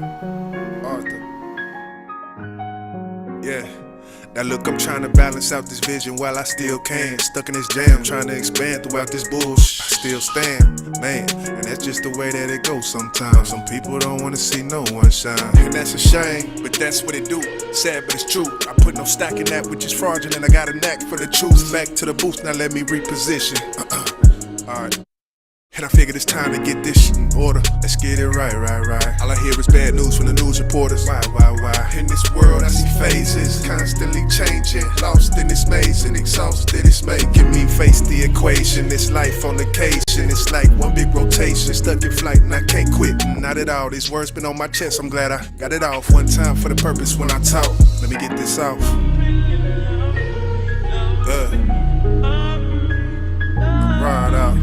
Arthur. Yeah. Now look, I'm trying to balance out this vision while I still can. Stuck in this jam, trying to expand throughout this bullshit. I still stand, man, and that's just the way that it goes sometimes. Some people don't want to see no one shine, and that's a shame, but that's what it do. Sad, but it's true. I put no stock in that which is fraudulent. I got a knack for the truth. Back to the booth, now let me reposition. Alright. And I figured it's time to get this shit in order. Let's get it right. All I hear is bad news from the news reporters. Why? In this world I see phases, constantly changing. Lost in this maze and exhausted, it's making me face the equation. This life on occasion, it's like one big rotation. Stuck in flight and I can't quit, not at all. These words been on my chest, I'm glad I got it off. One time for the purpose when I talk. Let me get this off. Ride out.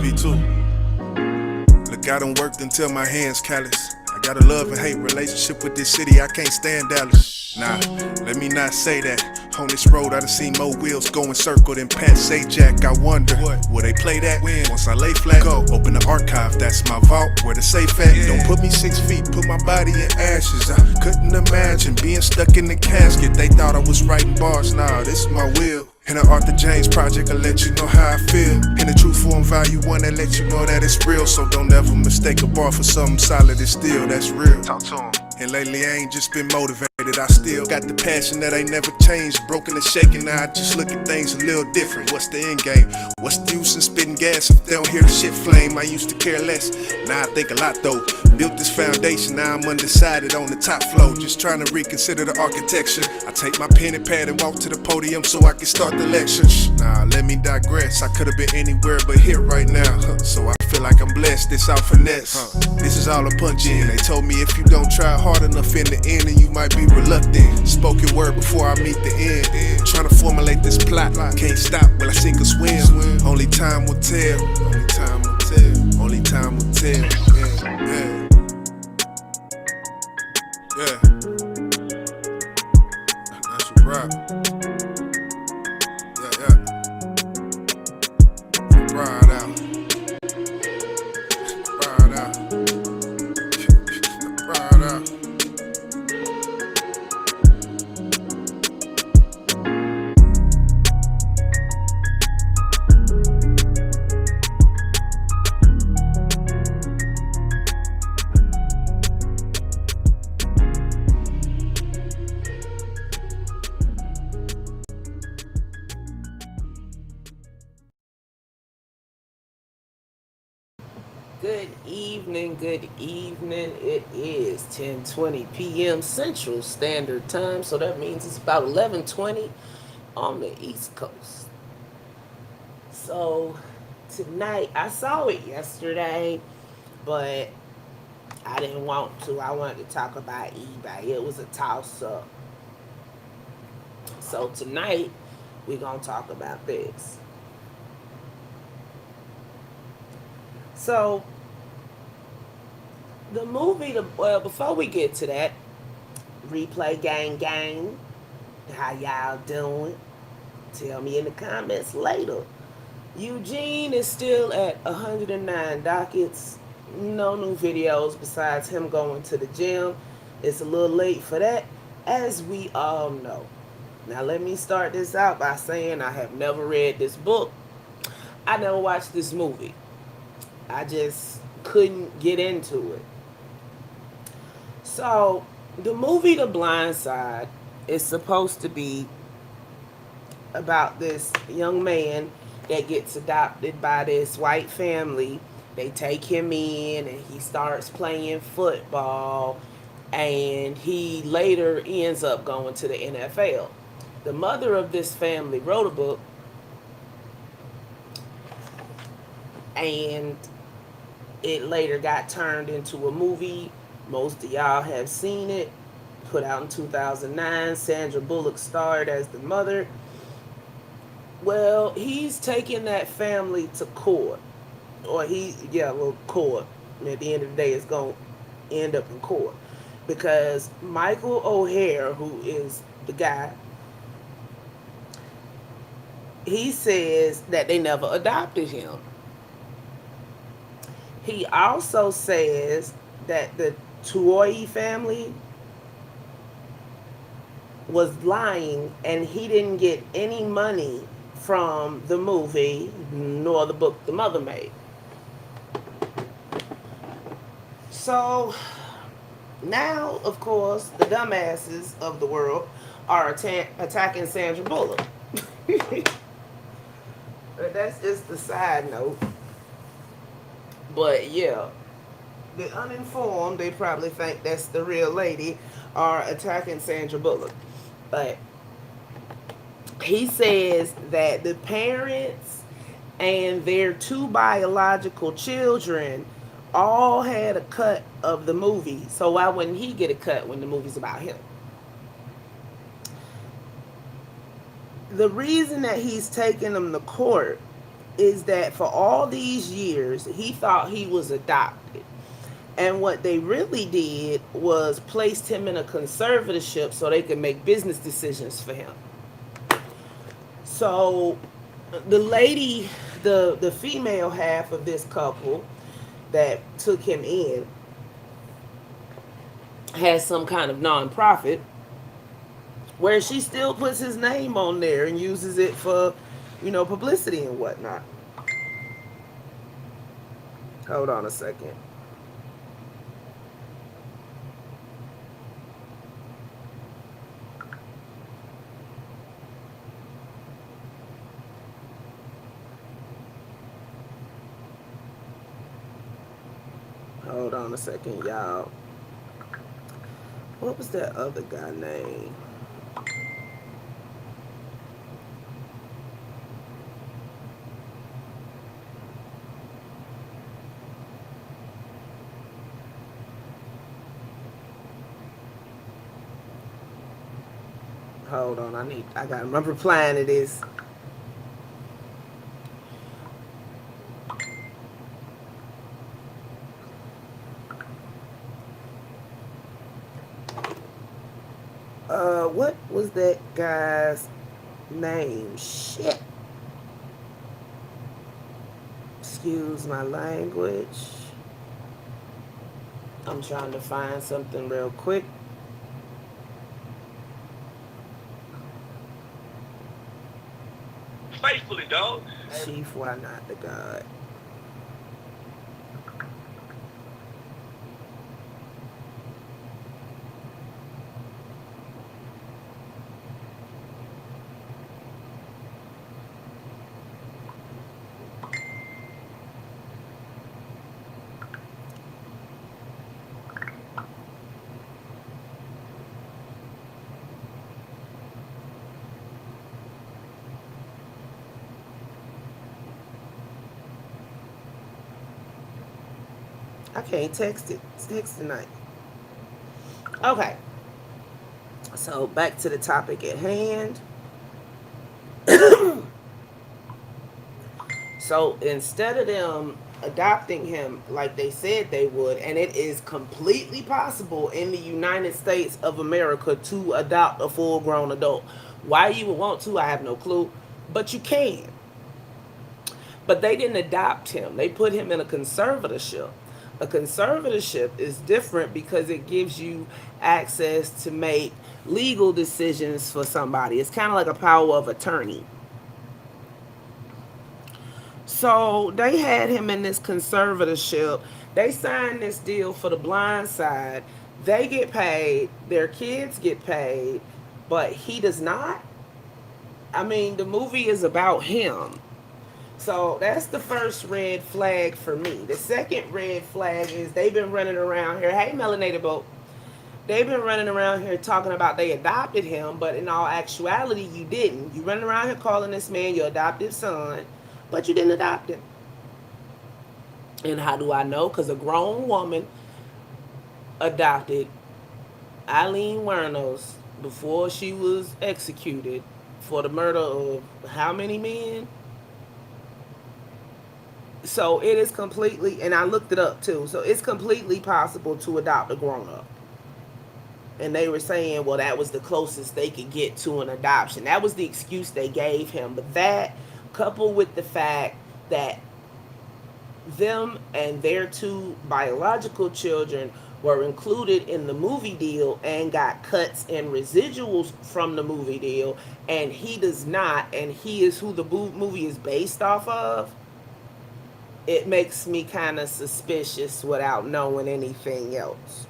V2. Look, I done worked until my hands callous. I got a love and hate relationship with this city, I can't stand Dallas. Nah, let me not say that. On this road I done seen more wheels going circle than Pat Sajak. I wonder, will they play that? When? Once I lay flat, go open the archive, that's my vault, where the safe at. Don't put me 6 feet, put my body in ashes. I couldn't imagine being stuck in the casket. They thought I was writing bars, nah, this is my will. In the Arthur James project, I'll let you know how I feel. In the true form value one that let you know that it's real. So don't ever mistake a bar for something solid and still, that's real. Talk to him. And lately I ain't just been motivated, I still got the passion that ain't never changed. Broken and shaken, now I just look at things a little different. What's the end game? What's the use in spitting gas if they don't hear the shit flame? I used to care less, now I think a lot though. Built this foundation, now I'm undecided on the top floor. Just trying to reconsider the architecture. I take my pen and pad and walk to the podium so I can start the lecture. Nah, let me digress, I could've been anywhere but here right now. So I feel like I'm blessed, this all finesse. This is all a punch in. They told me if you don't try hard enough in the end, and you might be reluctant. Spoken word before I meet the end. Trying to formulate this plot, can't stop, will I sink or swim? Only time will tell. Only time will tell. Only time will tell. Yeah. That's a wrap. Yeah. Ride out. Ride out. Ride out. Good evening. It is 10:20 p.m. Central Standard Time, so that means it's about 11:20 on the East Coast. So tonight, I saw it yesterday, but I didn't want to. I wanted to talk about eBay. It was a toss-up. So tonight, we're going to talk about this. So the movie, well, before we get to that, replay gang, how y'all doing? Tell me in the comments later. Eugene is still at 109 dockets. No new videos besides him going to the gym. It's a little late for that, as we all know. Now let me start this out by saying I have never read this book. I never watched this movie. I just couldn't get into it. So, the movie The Blindside is supposed to be about this young man that gets adopted by this white family. They take him in and he starts playing football, and he later ends up going to the NFL. The mother of this family wrote a book, and it later got turned into a movie. Most of y'all have seen it. Put out in 2009. Sandra Bullock starred as the mother. Well, he's taking that family to court. Or court. And at the end of the day, it's going to end up in court. Because Michael O'Hare, who is the guy, he says that they never adopted him. He also says that the Tuohy family was lying and he didn't get any money from the movie nor the book the mother made. So now, of course, the dumbasses of the world are attacking Sandra Bullock. But that's just the side note. But yeah, the uninformed, they probably think that's the real lady, are attacking Sandra Bullock. But he says that the parents and their two biological children all had a cut of the movie. So why wouldn't he get a cut when the movie's about him? The reason that he's taking them to court is that for all these years, he thought he was adopted. And what they really did was placed him in a conservatorship so they could make business decisions for him. So the lady, the female half of this couple that took him in has some kind of nonprofit where she still puts his name on there and uses it for, publicity and whatnot. Hold on a second. Hold on a second, y'all. What was that other guy name? Hold on, I gotta remember replying to this. What was that guy's name? Shit. Excuse my language. I'm trying to find something real quick. Faithfully, dog. Chief, why not the God? I can't text it. It's text tonight. Okay. So back to the topic at hand. So instead of them adopting him like they said they would, and it is completely possible in the United States of America to adopt a full-grown adult. Why you would want to, I have no clue, but you can. But they didn't adopt him. They put him in a conservatorship. A conservatorship is different because it gives you access to make legal decisions for somebody. It's kind of like a power of attorney. So they had him in this conservatorship. They signed this deal for the Blindside. They get paid. Their kids get paid. But he does not. I mean, the movie is about him. So that's the first red flag for me. The second red flag is they've been running around here. Hey, Melanated Boat. They've been running around here talking about they adopted him, but in all actuality, you didn't. You running around here calling this man your adopted son, but you didn't adopt him. And how do I know? Because a grown woman adopted Eileen Wernos before she was executed for the murder of how many men? So it is completely, and I looked it up too, so it's completely possible to adopt a grown-up. And they were saying, well, that was the closest they could get to an adoption. That was the excuse they gave him. But that, coupled with the fact that, 'cause I looked it up too, so it's completely possible to adopt a grown-up. And they were saying, well, that was the closest they could get to an adoption. That was the excuse they gave him. But that, coupled with the fact that, 'cause them and their two biological children were included in the movie deal and got cuts and residuals from the movie deal, and he does not, and he is who the movie is based off of, it makes me kind of suspicious without knowing anything else.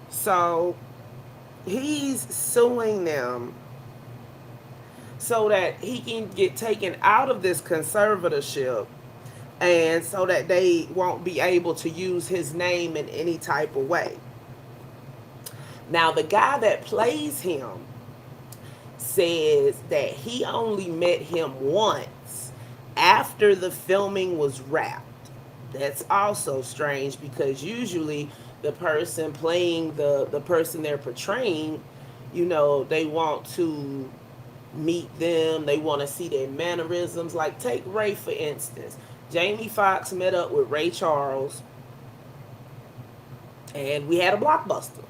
So he's suing them so that he can get taken out of this conservatorship, and so that they won't be able to use his name in any type of way. Now, the guy that plays him says that he only met him once after the filming was wrapped. That's also strange, because usually the person playing the person they're portraying, they want to meet them, they want to see their mannerisms. Like, take Ray for instance. Jamie Foxx met up with Ray Charles, and we had a blockbuster.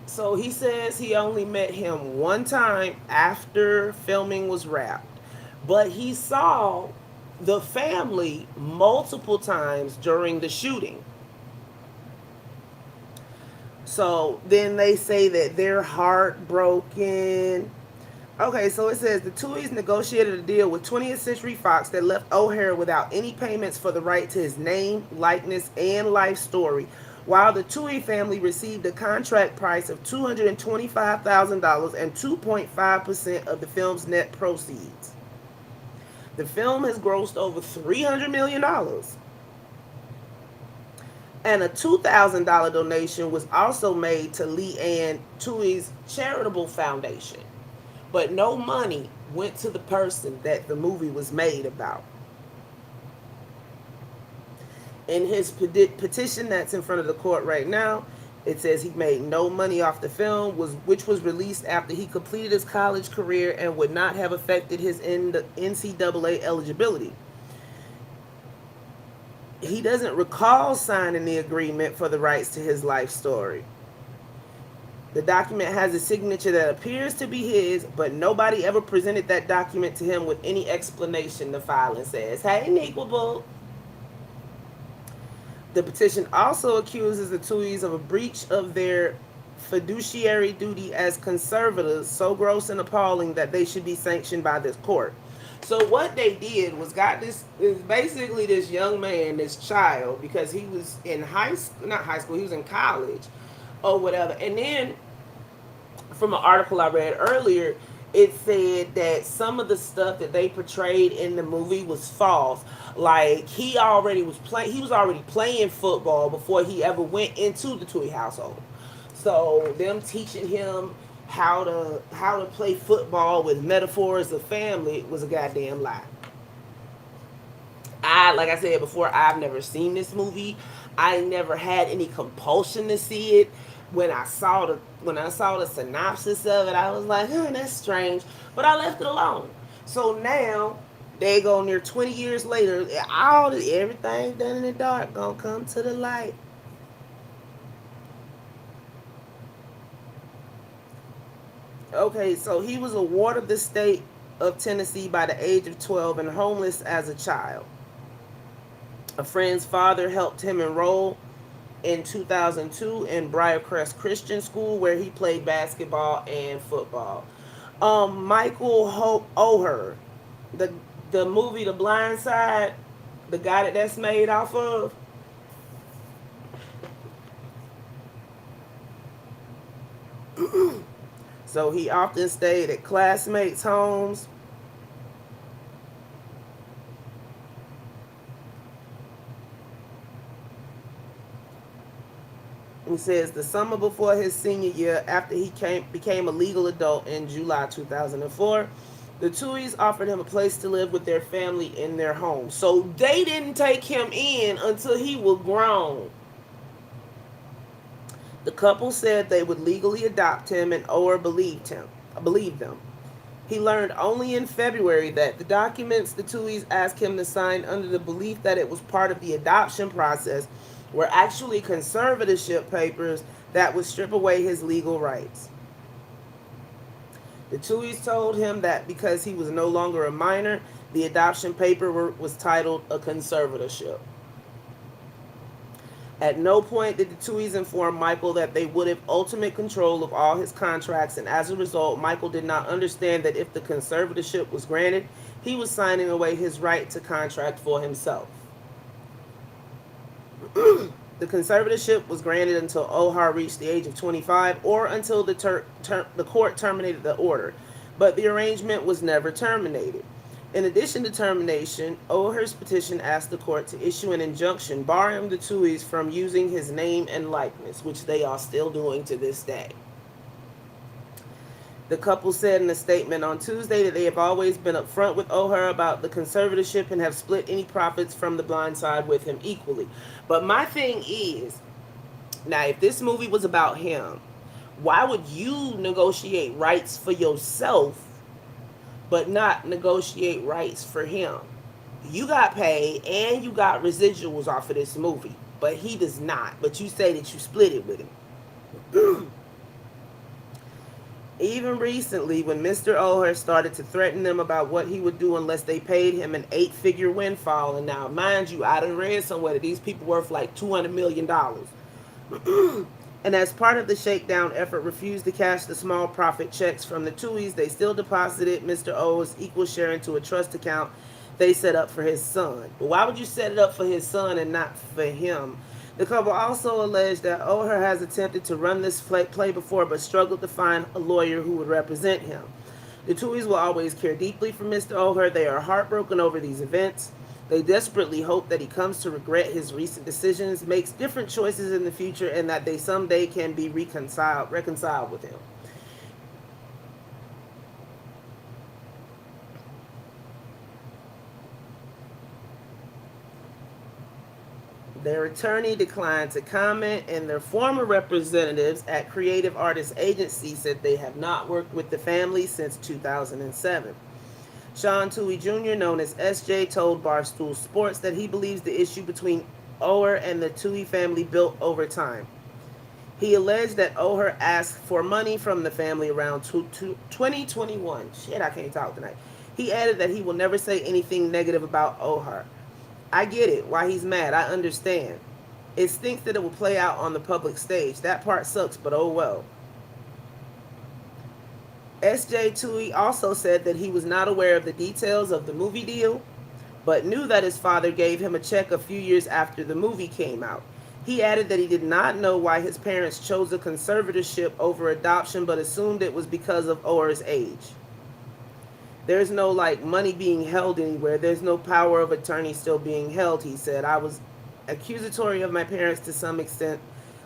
So he says he only met him one time after filming was wrapped, but he saw the family multiple times during the shooting. So then they say that they're heartbroken. Okay, so it says the Tuohys negotiated a deal with 20th Century Fox that left O'Hare without any payments for the right to his name, likeness, and life story, while the Tuohy family received a contract price of $225,000 and 2.5% of the film's net proceeds. The film has grossed over $300 million. And a $2,000 donation was also made to Lee Ann Tuohy's charitable foundation. But no money went to the person that the movie was made about. In his petition that's in front of the court right now, it says he made no money off the film, which was released after he completed his college career and would not have affected his NCAA eligibility. He doesn't recall signing the agreement for the rights to his life story. The document has a signature that appears to be his, but nobody ever presented that document to him with any explanation, the filing says. Hey, Nequable. The petition also accuses the Tuohys of a breach of their fiduciary duty as conservators, so gross and appalling that they should be sanctioned by this court. So what they did was got this is basically this young man, this child, because he was in not high school, he was in college or whatever. And then from an article I read earlier, it said that some of the stuff that they portrayed in the movie was false. Like, he was already playing football before he ever went into the Tuohy household. So them teaching him how to play football with metaphors of family was a goddamn lie. Like I said before, I've never seen this movie. I never had any compulsion to see it. When I saw the synopsis of it, I was like, that's strange. But I left it alone. So now, they go near 20 years later, everything done in the dark gonna come to the light. Okay, so he was a ward of the state of Tennessee by the age of 12 and homeless as a child. A friend's father helped him enroll in 2002 in Briarcrest Christian School, where he played basketball and football. Michael O'Hare, the movie The Blind Side, the guy that's made off of, so he often stayed at classmates' homes. He says the summer before his senior year, after he became a legal adult in July 2004, the Tuohys offered him a place to live with their family in their home. So they didn't take him in until he was grown. The couple said they would legally adopt him, and O'Hare believed them. He learned only in February that the documents the Tuohys asked him to sign under the belief that it was part of the adoption process were actually conservatorship papers that would strip away his legal rights. The Tuohys told him that because he was no longer a minor, the adoption paperwork was titled a conservatorship. At no point did the Tuohys inform Michael that they would have ultimate control of all his contracts, and as a result, Michael did not understand that if the conservatorship was granted, he was signing away his right to contract for himself. The conservatorship was granted until Ohar reached the age of 25 or until the court terminated the order, but the arrangement was never terminated. In addition to termination, Ohar's petition asked the court to issue an injunction barring the Tuohys from using his name and likeness, which they are still doing to this day. The couple said in a statement on Tuesday that they have always been upfront with Ohar about the conservatorship and have split any profits from the blind side with him equally. But my thing is, now if this movie was about him, why would you negotiate rights for yourself but not negotiate rights for him? You got paid and you got residuals off of this movie, but he does not. But you say that you split it with him. Even recently, when Mr. Ohar started to threaten them about what he would do unless they paid him an 8-figure windfall, and now, mind you, I done read somewhere that these people worth like $200 million. And as part of the shakedown effort, refused to cash the small profit checks from the Tuohys, they still deposited Mr. O's equal share into a trust account they set up for his son. But why would you set it up for his son and not for him? The couple also alleged that Ohar has attempted to run this play before but struggled to find a lawyer who would represent him. The Tuohys will always care deeply for Mr. Ohar. They are heartbroken over these events. They desperately hope that he comes to regret his recent decisions, makes different choices in the future, and that they someday can be reconciled with him. Their attorney declined to comment, and their former representatives at Creative Artists Agency said they have not worked with the family since 2007. Sean Tuohy Jr., known as SJ, told Barstool Sports that he believes the issue between Ohar and the Tuohy family built over time. He alleged that Ohar asked for money from the family around 2021. Shit, I can't talk tonight. He added that he will never say anything negative about Ohar. I get it, why he's mad, I understand. It stinks that it will play out on the public stage. That part sucks, but oh well. S.J. Tuohy also said that he was not aware of the details of the movie deal, but knew that his father gave him a check a few years after the movie came out. He added that he did not know why his parents chose a conservatorship over adoption, but assumed it was because of Ohar's age. There's no money being held anywhere. There's no power of attorney still being held, he said. I was accusatory of my parents to some extent.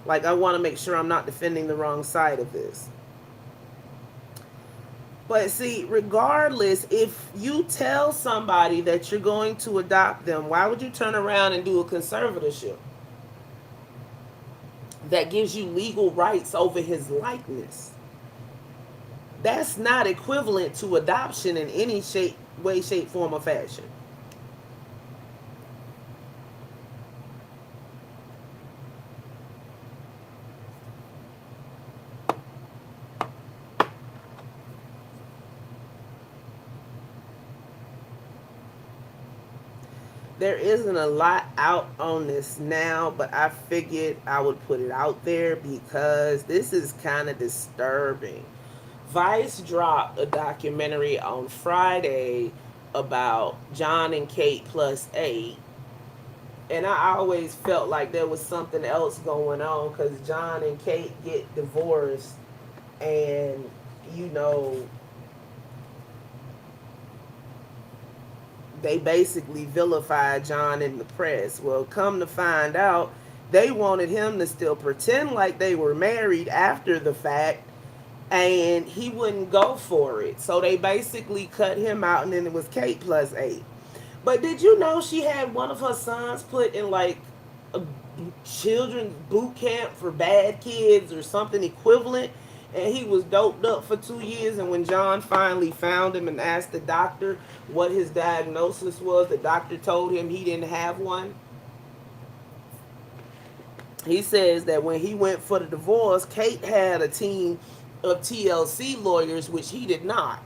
I want to make sure I'm not defending the wrong side of this. But see, regardless, if you tell somebody that you're going to adopt them, why would you turn around and do a conservatorship that gives you legal rights over his likeness? That's not equivalent to adoption in any way, shape, form, or fashion. There isn't a lot out on this now, but I figured I would put it out there because this is kind of disturbing. Vice dropped a documentary on Friday about John and Kate plus 8. And I always felt like there was something else going on because John and Kate get divorced and, they basically vilified John in the press. Well, come to find out, they wanted him to still pretend like they were married after the fact, and he wouldn't go for it. So they basically cut him out, and then it was Kate plus 8. But did you know she had one of her sons put in a children's boot camp for bad kids or something equivalent? And he was doped up for 2 years, and when John finally found him and asked the doctor what his diagnosis was, the doctor told him he didn't have one. He says that when he went for the divorce, Kate had a team of TLC lawyers, which he did not.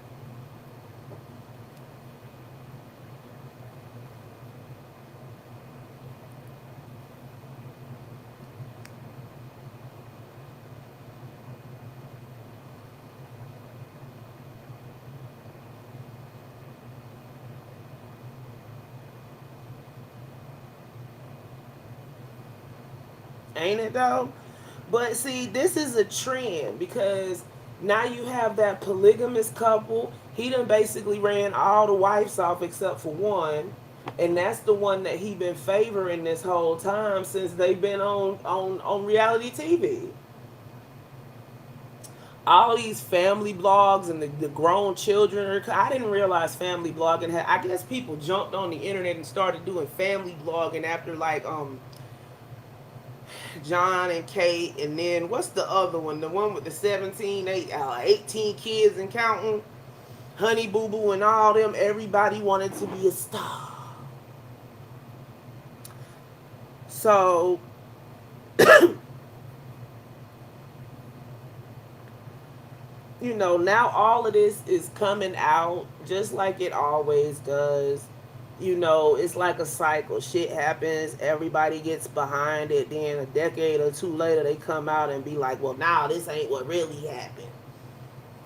Ain't it though? But see, this is a trend because now you have that polygamous couple. He done basically ran all the wives off except for one. And that's the one that he been favoring this whole time since they've been on reality TV. All these family blogs and the grown children I didn't realize family blogging had, I guess people jumped on the internet and started doing family blogging after like John and Kate, and then what's the other one? The one with the 18 kids and counting. Honey Boo Boo and all them. Everybody wanted to be a star. So, now all of this is coming out just like it always does. It's like a cycle. Shit happens, everybody gets behind it, then a decade or two later they come out and be like, well, nah, this ain't what really happened.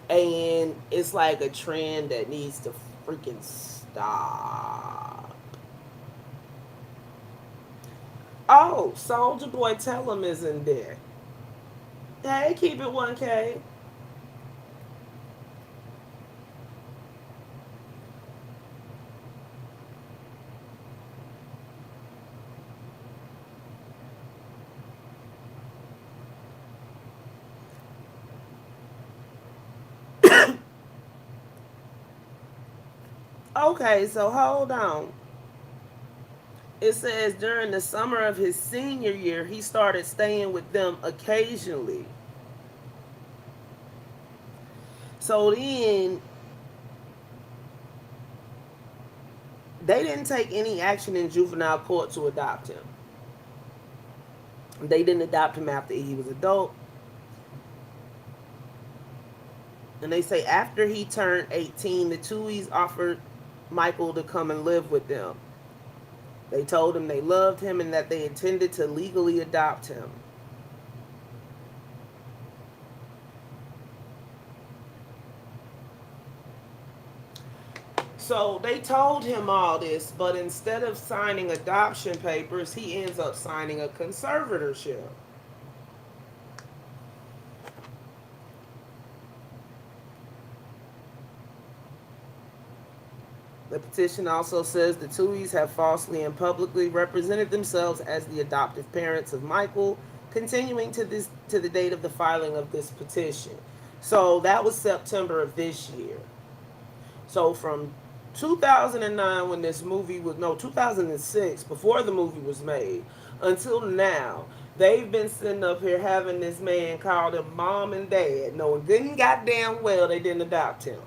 And it's like a trend that needs to freaking stop. Oh, Soldier Boy Tell him is in there. Hey, keep it 1K. Okay, so hold on. It says during the summer of his senior year, he started staying with them occasionally. So then they didn't take any action in juvenile court to adopt him. They didn't adopt him after he was adult. And they say after he turned 18, the Tuohys offered Michael to come and live with them. They told him they loved him and that they intended to legally adopt him. So they told him all this, but instead of signing adoption papers, he ends up signing a conservatorship. The petition also says the Tuohys have falsely and publicly represented themselves as the adoptive parents of Michael, continuing to the date of the filing of this petition. So that was September of this year. So from 2009 when this movie was, no, 2006, before the movie was made, until now, they've been sitting up here having this man call them mom and dad, knowing good and goddamn well they didn't adopt him.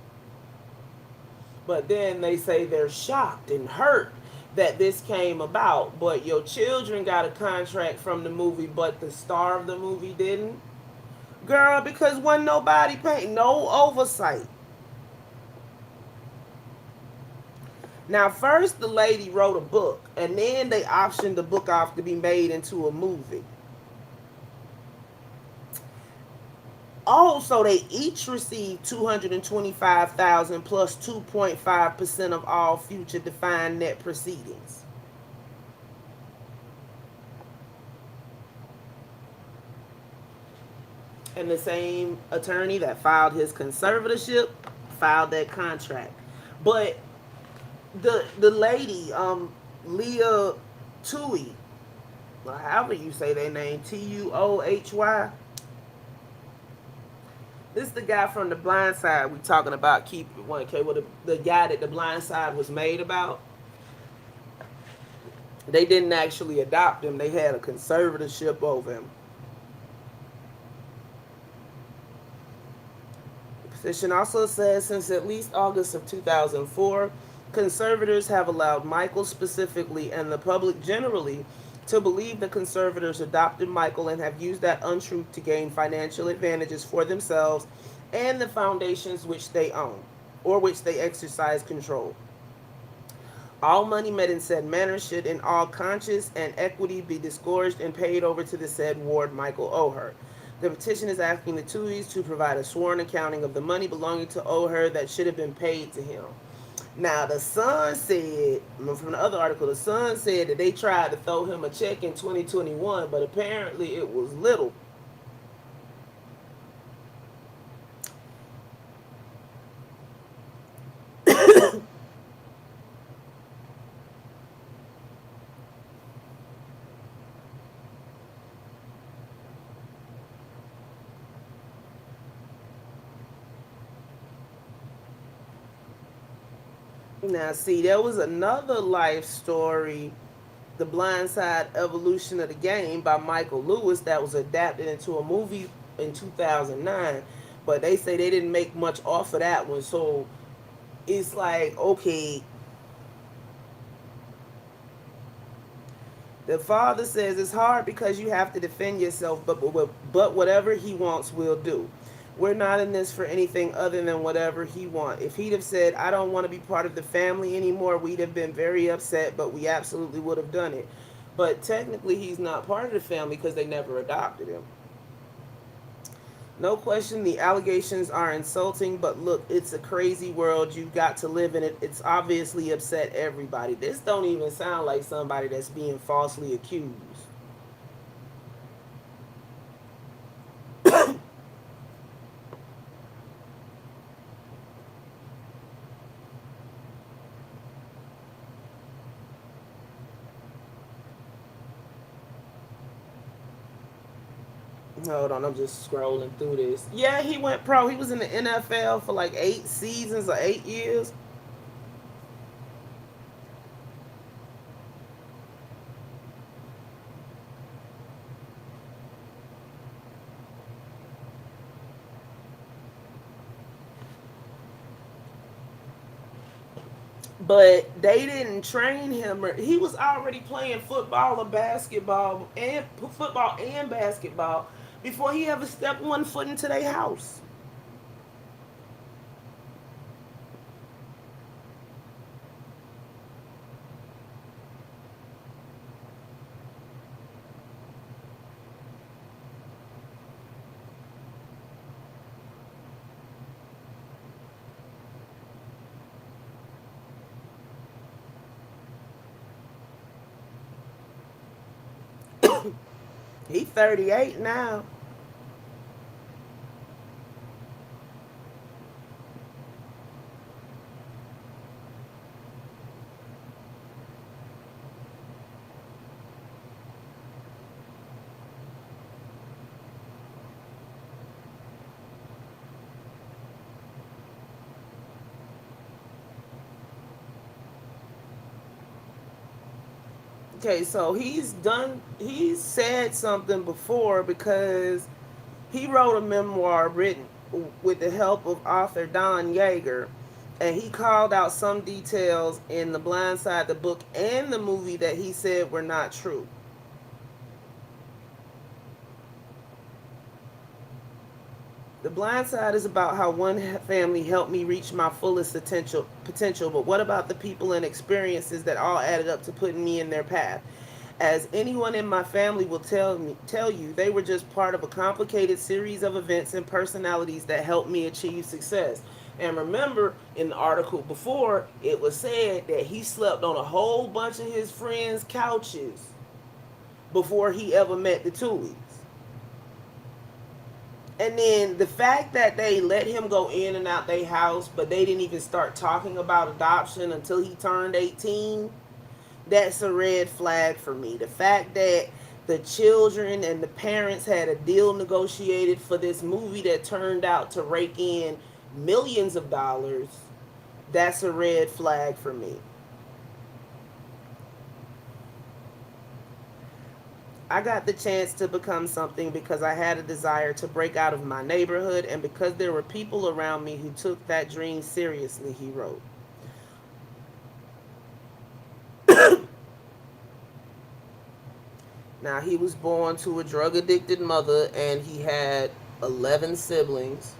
But then they say they're shocked and hurt that this came about. But your children got a contract from the movie, but the star of the movie didn't. Girl, because wasn't nobody paying, no oversight. Now, first the lady wrote a book, and then they optioned the book off to be made into a movie. Oh, so they each received $225,000 plus 2.5% of all future defined net proceedings. And the same attorney that filed his conservatorship filed that contract. But the lady, Leah Tuohy, however you say their name, Tuohy. This is the guy from the Blindside we talking about. Keep it 1K. Well, the guy that the Blindside was made about. They didn't actually adopt him. They had a conservatorship over him. The petition also says since at least August of 2004, conservators have allowed Michael specifically and the public generally to believe the conservators adopted Michael and have used that untruth to gain financial advantages for themselves and the foundations which they own or which they exercise control. All money met in said manner should in all conscience and equity be disgorged and paid over to the said ward Michael O'Hare. The petition is asking the Tuohys to provide a sworn accounting of the money belonging to O'Hare that should have been paid to him. Now, the Sun said, from the other article, the Sun said that they tried to throw him a check in 2021, but apparently it was little. Now, see, there was another life story, The Blindside Evolution of the Game by Michael Lewis, that was adapted into a movie in 2009. But they say they didn't make much off of that one. So it's like, okay, the father says it's hard because you have to defend yourself, but whatever he wants, we'll do. We're not in this for anything other than whatever he wants. If he'd have said, I don't want to be part of the family anymore, we'd have been very upset, but we absolutely would have done it. But technically, he's not part of the family because they never adopted him. No question, the allegations are insulting, but look, it's a crazy world. You've got to live in it. It's obviously upset everybody. This don't even sound like somebody that's being falsely accused. Hold on, I'm just scrolling through this. Yeah, he went pro. He was in the NFL for like 8 seasons or 8 years. But they didn't train him. He was already playing football or basketball and basketball before he ever stepped one foot into their house. He 38 now. Okay, so he's said something before because he wrote a memoir written with the help of author Don Yeager, and he called out some details in The Blind Side, the book, and the movie that he said were not true. The Blind Side is about how one family helped me reach my fullest potential, but what about the people and experiences that all added up to putting me in their path? As anyone in my family will tell you, they were just part of a complicated series of events and personalities that helped me achieve success. And remember, in the article before, it was said that he slept on a whole bunch of his friends' couches before he ever met the Tuohys. And then the fact that they let him go in and out their house, but they didn't even start talking about adoption until he turned 18, that's a red flag for me. The fact that the children and the parents had a deal negotiated for this movie that turned out to rake in millions of dollars, that's a red flag for me. I got the chance to become something because I had a desire to break out of my neighborhood and because there were people around me who took that dream seriously, he wrote. Now, he was born to a drug addicted mother and he had 11 siblings.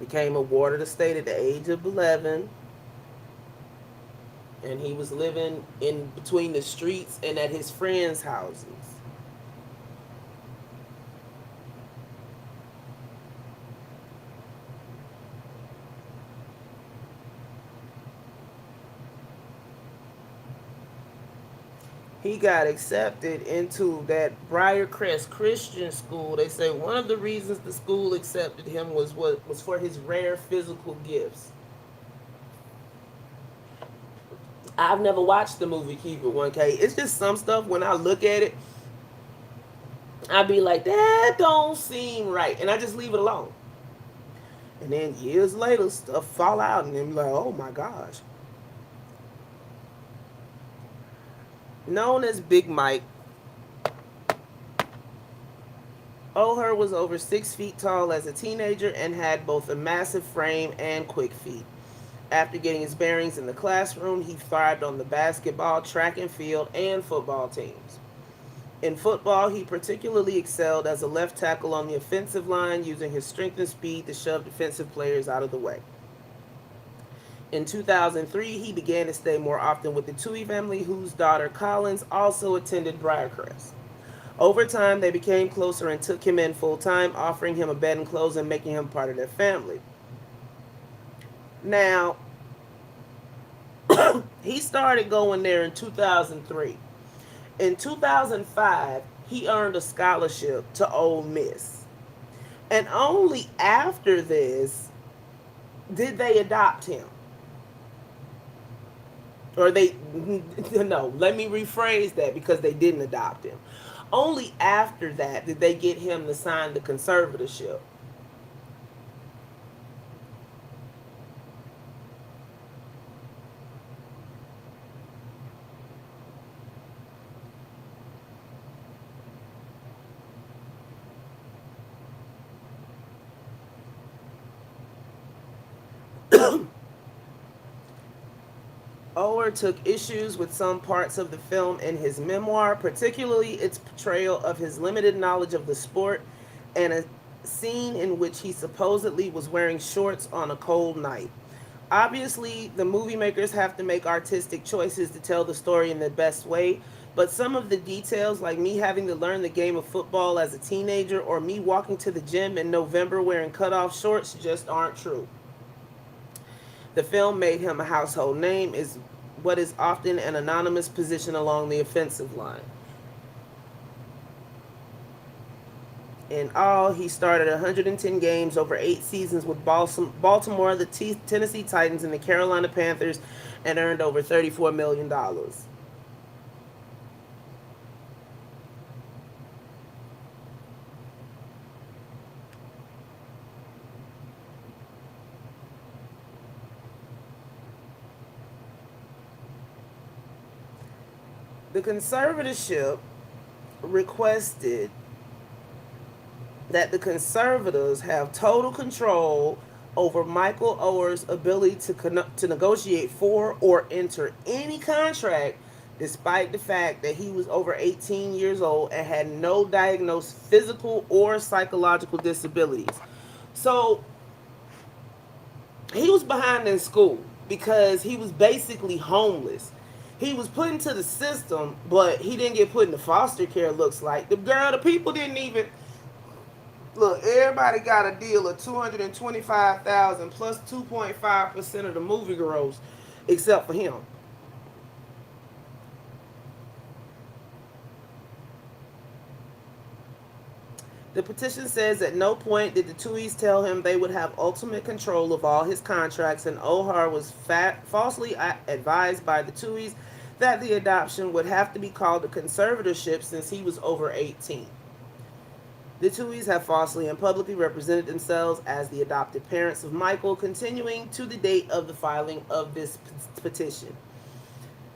Became a ward of the state at the age of 11. And he was living in between the streets and at his friends' houses. He got accepted into that Briarcrest Christian school. They say one of the reasons the school accepted him was for his rare physical gifts. I've never watched the movie Keep It 1K. It's just some stuff when I look at it, I be like, that don't seem right. And I just leave it alone. And then years later, stuff fall out and I'm like, oh my gosh. Known as Big Mike, O'Hare was over 6 feet tall as a teenager and had both a massive frame and quick feet. After getting his bearings in the classroom, he thrived on the basketball, track and field, and football teams. In football, he particularly excelled as a left tackle on the offensive line, using his strength and speed to shove defensive players out of the way. In 2003, he began to stay more often with the Tui family, whose daughter Collins also attended Briarcrest. Over time, they became closer and took him in full time, offering him a bed and clothes and making him part of their family. Now, he started going there in 2003. In 2005, he earned a scholarship to Ole Miss. And only after this did they adopt him. Or they, no, let me rephrase that because they didn't adopt him. Only after that did they get him to sign the conservatorship. Ower took issues with some parts of the film in his memoir, particularly its portrayal of his limited knowledge of the sport and a scene in which he supposedly was wearing shorts on a cold night. Obviously, the movie makers have to make artistic choices to tell the story in the best way, but some of the details, like me having to learn the game of football as a teenager or me walking to the gym in November wearing cutoff shorts, just aren't true. The film made him a household name, is what is often an anonymous position along the offensive line. In all, he started 110 games over 8 seasons with Baltimore, the Tennessee Titans, and the Carolina Panthers, and earned over $34 million. The conservatorship requested that the conservators have total control over Michael Oher's ability to negotiate for or enter any contract, despite the fact that he was over 18 years old and had no diagnosed physical or psychological disabilities. So he was behind in school because he was basically homeless. He was put into the system, but he didn't get put into foster care, looks like. The people didn't even look, everybody got a deal of $225,000 plus 2.5% of the movie gross, except for him. The petition says at no point did the Tuohys tell him they would have ultimate control of all his contracts, and O'Hare was falsely advised by the Tuohys that the adoption would have to be called a conservatorship since he was over 18. The Tuohys have falsely and publicly represented themselves as the adopted parents of Michael, continuing to the date of the filing of this petition.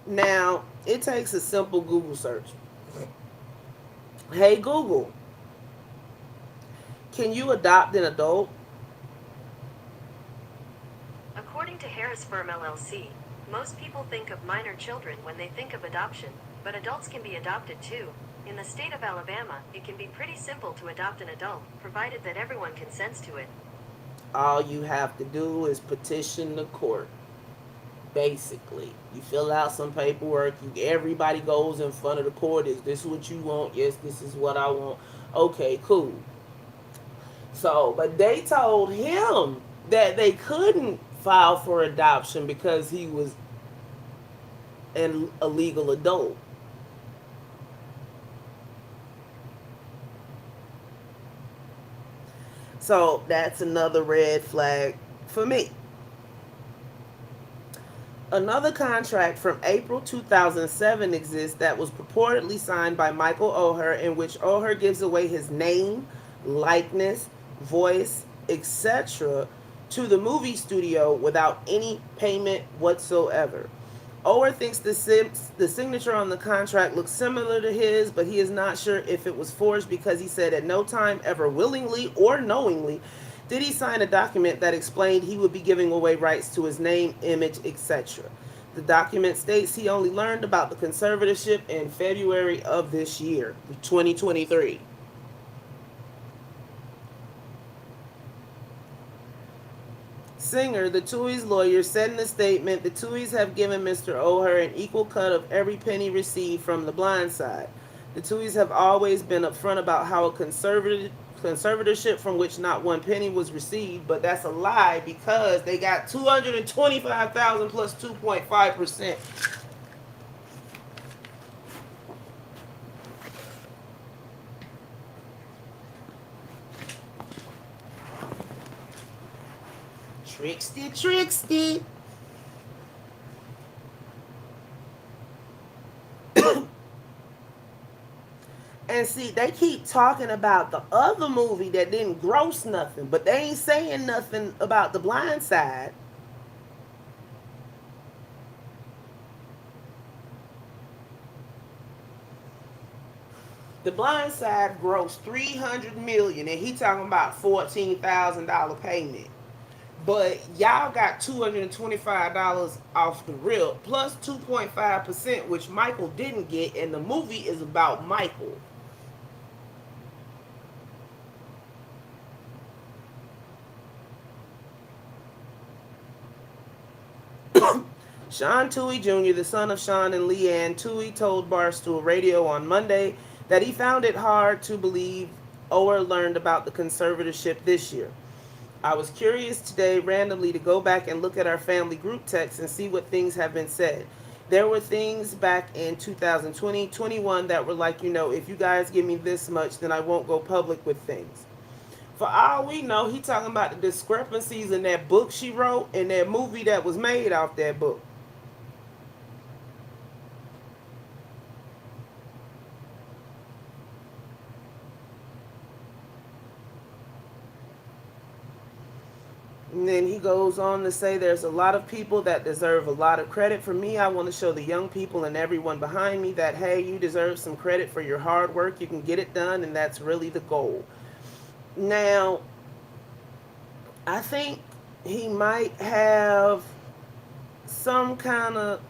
Now, it takes a simple Google search. Hey Google, can you adopt an adult? According to Harris Firm LLC, most people think of minor children when they think of adoption, but adults can be adopted too. In the state of Alabama, it can be pretty simple to adopt an adult, provided that everyone consents to it. All you have to do is petition the court. Basically, you fill out some paperwork. Everybody goes in front of the court. Is this what you want? Yes, this is what I want. Okay, cool. So, but they told him that they couldn't file for adoption because he was an illegal adult. So that's another red flag for me. Another contract from April 2007 exists that was purportedly signed by Michael Oher, in which Oher gives away his name, likeness, voice, etc. to the movie studio without any payment whatsoever. Oher thinks the signature on the contract looks similar to his, but he is not sure if it was forged because he said at no time ever willingly or knowingly did he sign a document that explained he would be giving away rights to his name, image, etc. The document states he only learned about the conservatorship in February of this year, 2023. Singer, the Tuohy's lawyer, said in a statement, the Tuohys have given Mr. Oher an equal cut of every penny received from the Blindside. The Tuohys have always been upfront about how a conservatorship from which not one penny was received, but that's a lie because they got $225,000 plus 2.5%. Tricksty. And see, they keep talking about the other movie that didn't gross nothing, but they ain't saying nothing about The Blind Side. The Blind Side grossed $300 million, and he talking about $14,000 payment. But y'all got $225 off the rip, plus 2.5%, which Michael didn't get, and the movie is about Michael. Sean Tuohy Jr., the son of Sean and Leanne Tuohy, told Barstool Radio on Monday that he found it hard to believe Oher learned about the conservatorship this year. I was curious today randomly to go back and look at our family group text and see what things have been said. There were things back in 2020, 21 that were like, if you guys give me this much, then I won't go public with things. For all we know, he talking about the discrepancies in that book she wrote and that movie that was made off that book. And then he goes on to say there's a lot of people that deserve a lot of credit. For me, I want to show the young people and everyone behind me that, hey, you deserve some credit for your hard work. You can get it done, and that's really the goal. Now, I think he might have some kind of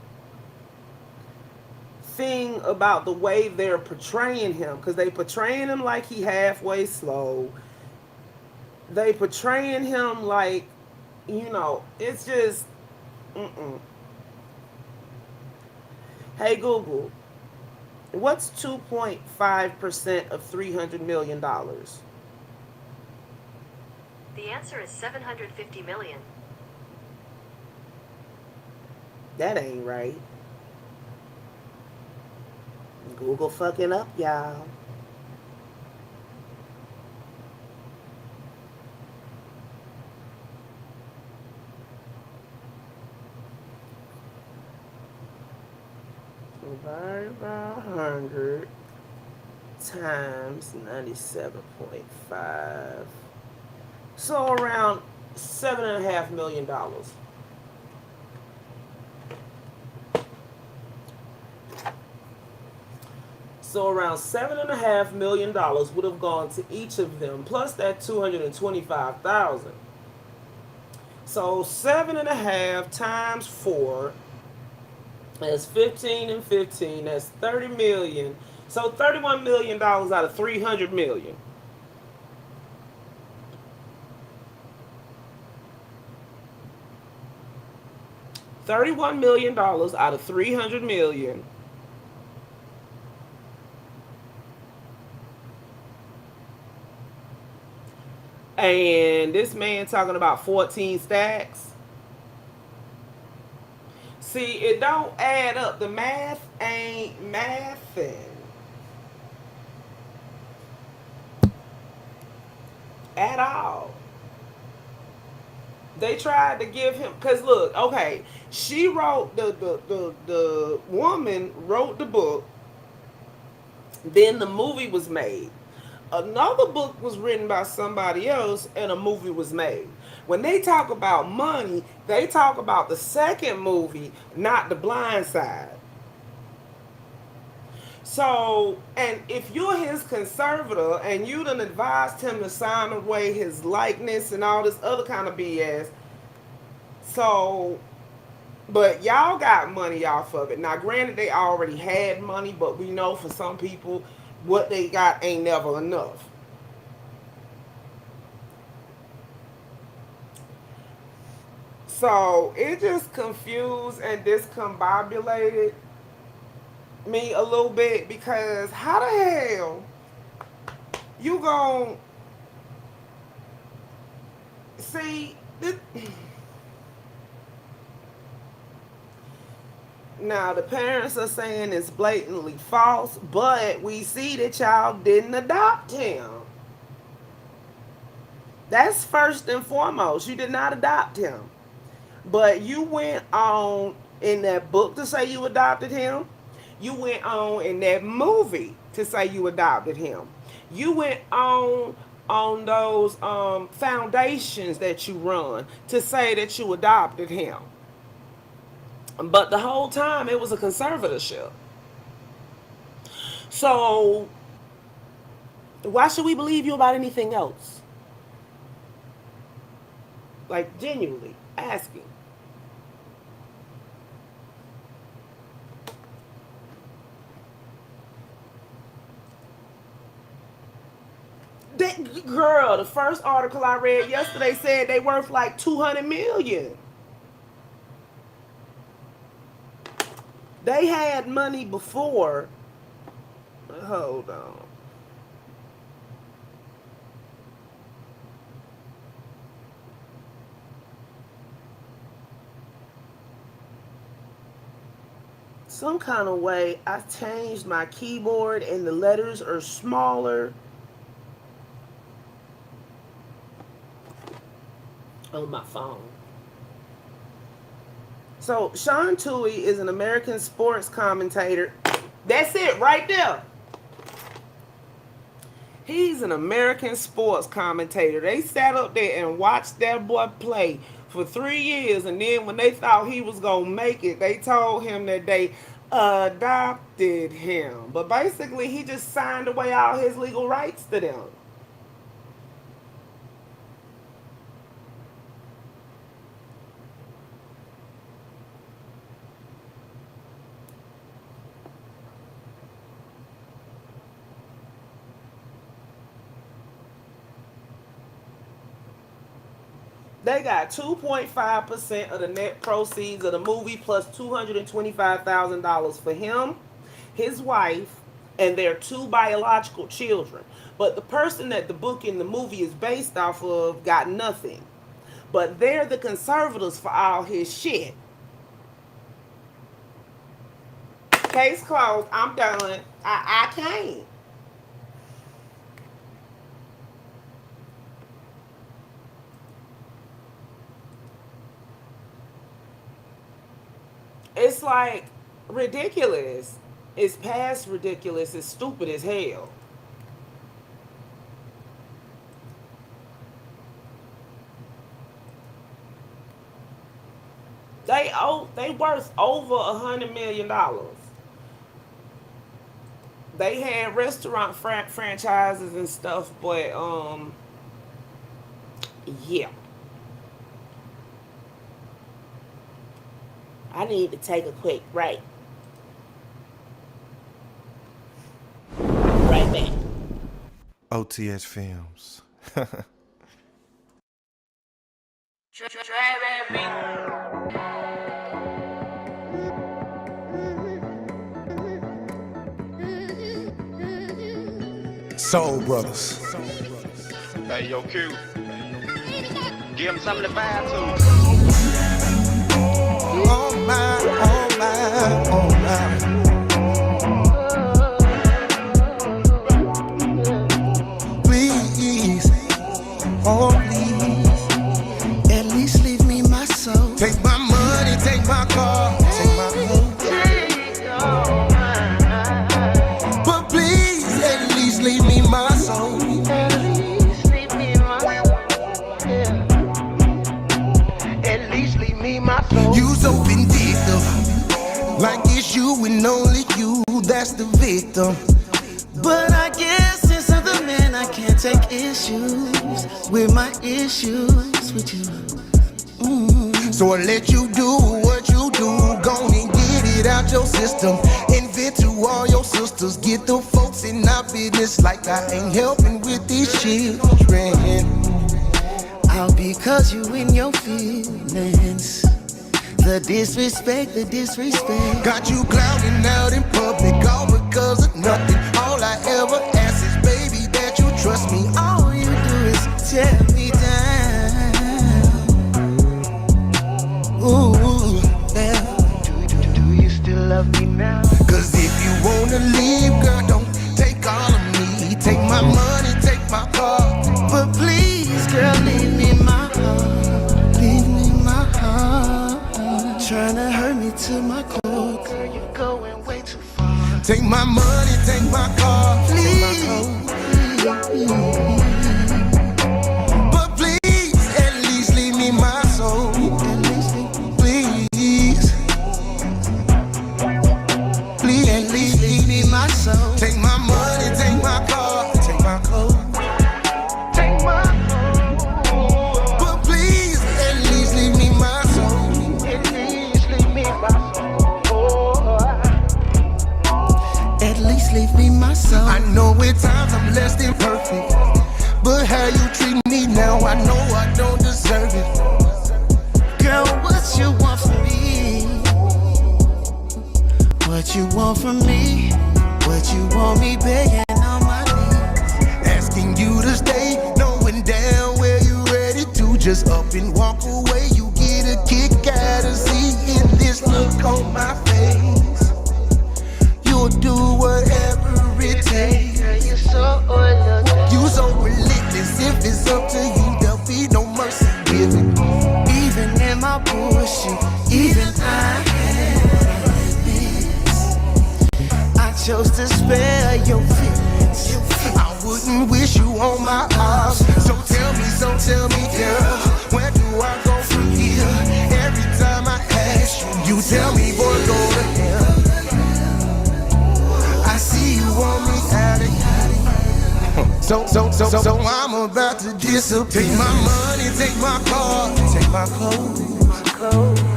thing about the way they're portraying him, because they portraying him like he halfway slow. They portraying him like, it's just, Hey Google, what's 2.5% of $300 million? The answer is $750 million. That ain't right. Google fucking up, y'all. Divided by 100 times 97.5. So around $7.5 million. So around $7.5 million would have gone to each of them, plus that $225,000. So 7.5 times 4 That's 15 and 15. That's 30 million. So $31 million out of 300 million. $31 million out of 300 million. And this man talking about 14 stacks. See, it don't add up. The math ain't mathing at all. They tried to give him, because look, okay, she wrote the woman wrote the book, then the movie was made. Another book was written by somebody else and a movie was made. When they talk about money, they talk about the second movie, not the Blind Side. So, and if you're his conservator and you done advised him to sign away his likeness and all this other kind of BS, so, but y'all got money off of it. Now, granted, they already had money, but we know for some people, what they got ain't never enough. So, it just confused and discombobulated me a little bit, because how the hell you gon' see this? Now the parents are saying it's blatantly false, but we see that y'all didn't adopt him. That's first and foremost. You did not adopt him. But you went on in that book to say you adopted him. You went on in that movie to say you adopted him. You went on those foundations that you run to say that you adopted him. But the whole time it was a conservatorship. So why should we believe you about anything else? Like, genuinely asking. That girl, the first article I read yesterday said they worth like 200 million. They had money before. Hold on. Some kind of way I changed my keyboard and the letters are smaller on my phone. So Sean Toohey is an American sports commentator. That's it right there. He's an American sports commentator. They sat up there and watched that boy play for 3 years, and then when they thought he was gonna make it, they told him that they adopted him. But basically, he just signed away all his legal rights to them. They got 2.5% of the net proceeds of the movie plus $225,000 for him, his wife, and their two biological children. But the person that the book and the movie is based off of got nothing. But they're the conservators for all his shit. Case closed. I'm done. I can't. It's like ridiculous. It's past ridiculous. It's stupid as hell. They worth over $100 million. They had restaurant franchises and stuff, but yeah. I need to take a quick break. Right back. OTS Films. Soul Brothers. Hey, yo, Q. Give him some of the vibe, too. Oh my, oh my, oh my. Please, oh please, At least leave me my soul. take my money, take my car, take my home. But please, at least leave me my soul. At least leave me my soul. You so vindictive, like it's you and only you that's the victim. But I guess since I'm the man, I can't take issues with my issues with you. So I let you do what you do. Go and get it out your system. Invent to all your sisters. Get the folks in our business like I ain't helping with these children. All because you in your feelings. The disrespect, the disrespect. Got you clouding out in public, all because of nothing. All I ever ask is, baby, that you trust me. All you do is tear me down. Ooh, yeah. Do you still love me now? Cause if you wanna leave, girl, don't take all of me. Take my money, take my car. But please, girl, leave me my heart. Leave me my heart. Tryna hurt me to my core. Girl, you're going way too far. Take my money, take my car. Please. But please, at least leave me my soul. Please. Please, At least leave me my soul. take my money, take my car, take my clothes. Take my But please, at least leave me my soul. At least leave me my soul. At least leave me my soul. I know at times I'm less than perfect, but how you treat me now, I know I don't deserve it. Girl, what you want from me? What you want from me? What you want me begging on my knees? Asking you to stay, knowing damn well you ready to just up and walk away. You get a kick out of seeing this look on my face. You'll do whatever it takes. Girl, you're so loyal. You so relentless, if it's up to you, there'll be no mercy given. Even in my bullshit, even I had this. I chose to spare your feelings. I wouldn't wish you on my arms. So tell me, girl, where do I go from here? Every time I ask you, you tell me, boy, go to hell. I see you want me out of here. So I'm about to disappear. Take my money, take my car, take my clothes,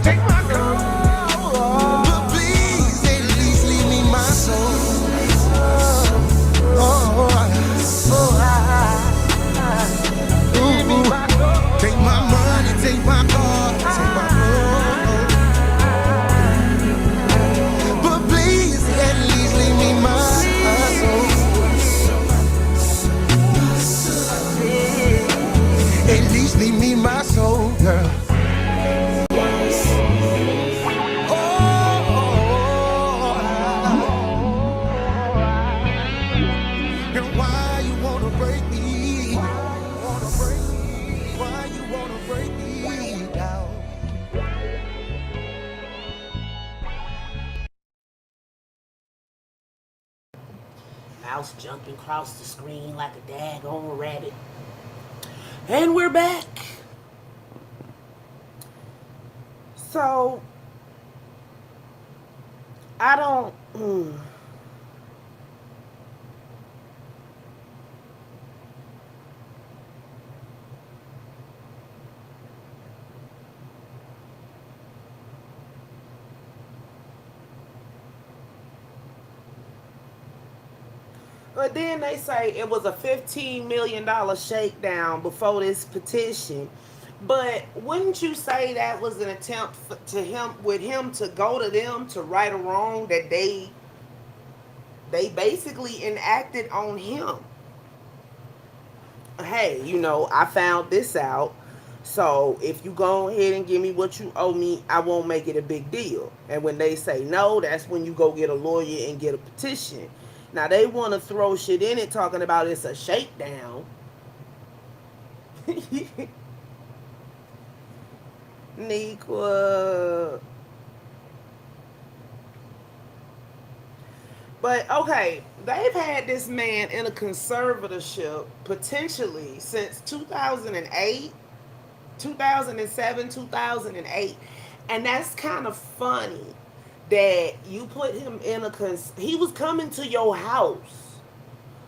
take my clothes. But please, at least leave me my soul. Take my money, take my car, take my clothes. But please, at least leave me my soul. At least leave me my soul, girl. Girl, why you wanna break me? Why you wanna break me down? Mouse jumping across the screen like a daggone rabbit. And we're back. So, I don't... But then they say it was a $15 million shakedown before this petition. But wouldn't you say that was an attempt to him to go to them to right a wrong that they basically enacted on him? Hey, I found this out. So if you go ahead and give me what you owe me, I won't make it a big deal. And when they say no, that's when you go get a lawyer and get a petition. Now they want to throw shit in it talking about it's a shakedown. Nequa. But okay, they've had this man in a conservatorship potentially since 2008, 2007, 2008. And that's kind of funny that you put him in he was coming to your house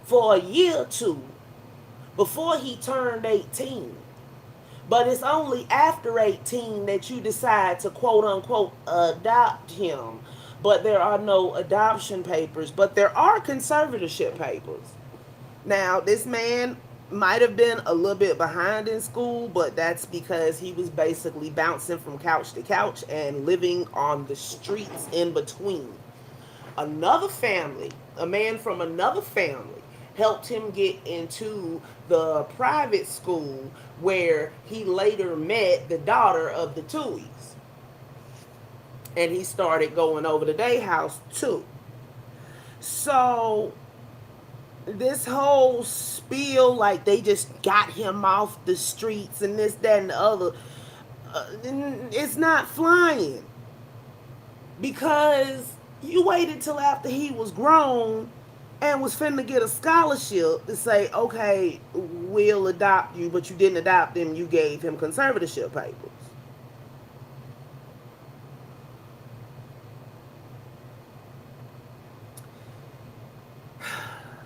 for a year or two before he turned 18. But it's only after 18 that you decide to quote unquote adopt him. But there are no adoption papers, but there are conservatorship papers. Now, this man might have been a little bit behind in school, but that's because he was basically bouncing from couch to couch and living on the streets in between. Another family, a man from another family, helped him get into the private school where he later met the daughter of the Tuohys. And he started going over to their house too. So this whole spiel, like they just got him off the streets and this, that, and the other, it's not flying. Because you waited till after he was grown and was finna get a scholarship to say, okay, we'll adopt you, but you didn't adopt him, you gave him conservatorship papers.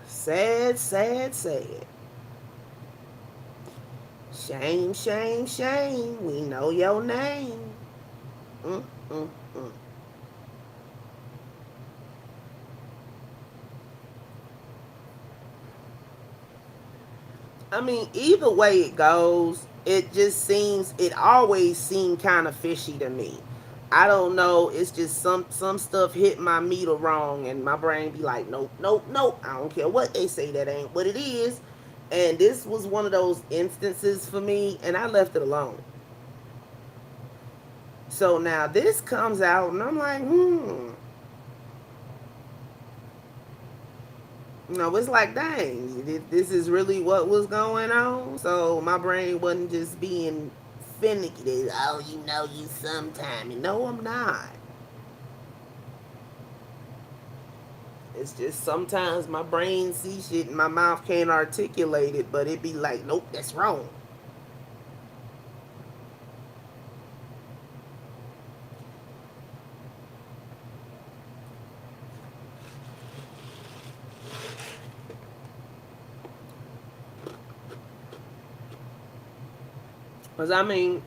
Sad, sad, sad. Shame, shame, shame. We know your name. I mean, either way it goes, it always seemed kind of fishy to me. I don't know, it's just some stuff hit my meter wrong and my brain be like, nope, nope, nope. I don't care what they say, that ain't what it is. And this was one of those instances for me, and I left it alone. So now this comes out and I'm like, it's like, dang, this is really what was going on. So my brain wasn't just being finicky. Oh, you sometime. No, I'm not. It's just sometimes my brain sees shit and my mouth can't articulate it, but it be like, nope, that's wrong. Because, I mean,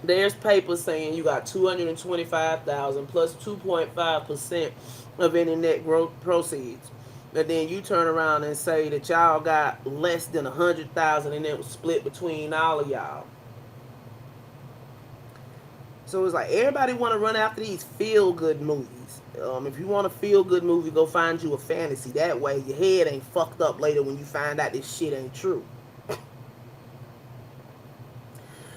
there's papers saying you got $225,000 plus 2.5% of any net growth proceeds. And then you turn around and say that y'all got less than $100,000 and it was split between all of y'all. So it's like everybody want to run after these feel-good movies. If you want a feel-good movie, go find you a fantasy. That way your head ain't fucked up later when you find out this shit ain't true.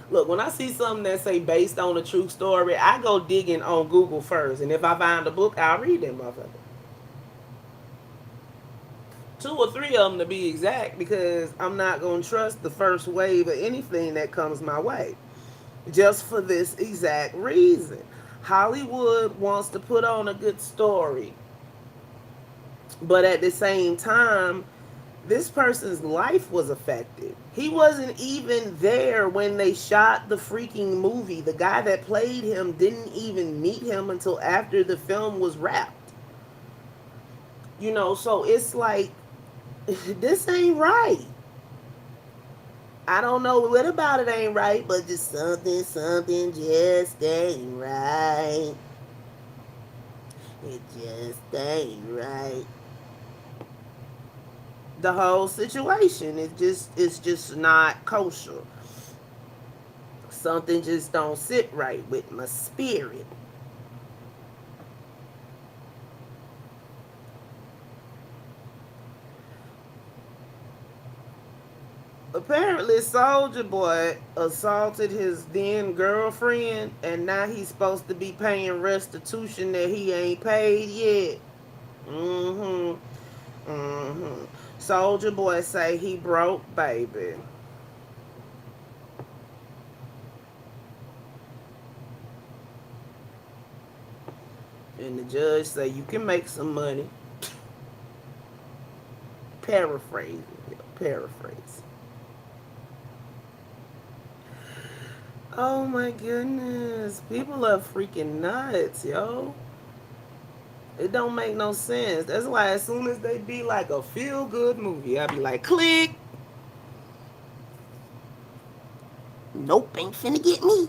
Look, when I see something that say based on a true story, I go digging on Google first. And if I find a book, I'll read them motherfucker. 2 or 3 of them to be exact, because I'm not going to trust the first wave of anything that comes my way. Just for this exact reason. Hollywood wants to put on a good story. But at the same time, this person's life was affected. He wasn't even there when they shot the freaking movie. The guy that played him didn't even meet him until after the film was wrapped. So it's like, this ain't right. I don't know what about it ain't right, but just something just ain't right. It just ain't right. The whole situation it's just not kosher. Something just don't sit right with my spirit. Apparently, Soldier Boy assaulted his then girlfriend, and now he's supposed to be paying restitution that he ain't paid yet. Soldier Boy say he broke, baby. And the judge say you can make some money. Paraphrase. Paraphrase. Oh my goodness. People are freaking nuts, yo. It don't make no sense. That's why as soon as they be like a feel-good movie, I be like, click. Nope, ain't finna get me.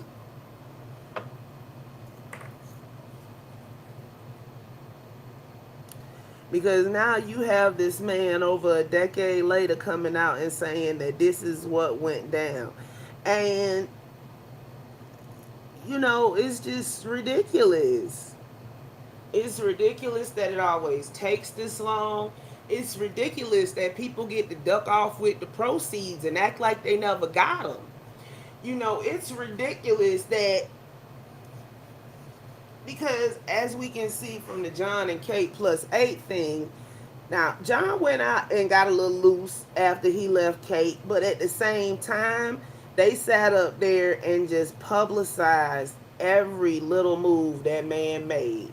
Because now you have this man over a decade later coming out and saying that this is what went down. And, you know, it's just ridiculous. It's ridiculous that it always takes this long. It's ridiculous that people get to duck off with the proceeds and act like they never got them. You know, it's ridiculous that, because as we can see from the John and Kate +8 thing, now John went out and got a little loose after he left Kate, but at the same time, they sat up there and just publicized every little move that man made.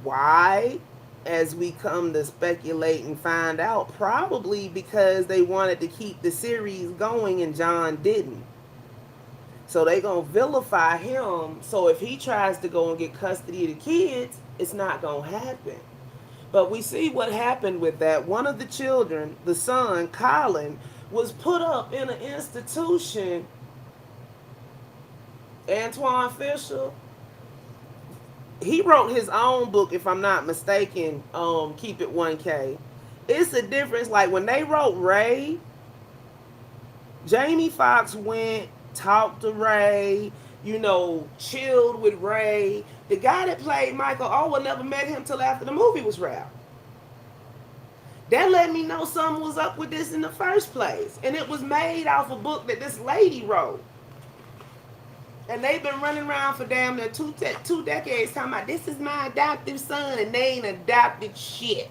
Why? As we come to speculate and find out, probably because they wanted to keep the series going and John didn't. So they gonna vilify him. So if he tries to go and get custody of the kids, it's not gonna happen. But we see what happened with that. One of the children, the son, Colin, was put up in an institution. Antoine Fisher, he wrote his own book, if I'm not mistaken, Keep It 1K. It's a difference. Like when they wrote Ray, Jamie Foxx went, talked to Ray, you know, chilled with Ray. The guy that played Michael Owen never met him till after the movie was wrapped. That let me know something was up with this in the first place. And it was made off a book that this lady wrote. And they've been running around for damn near two decades talking about this is my adoptive son, and they ain't adopted shit.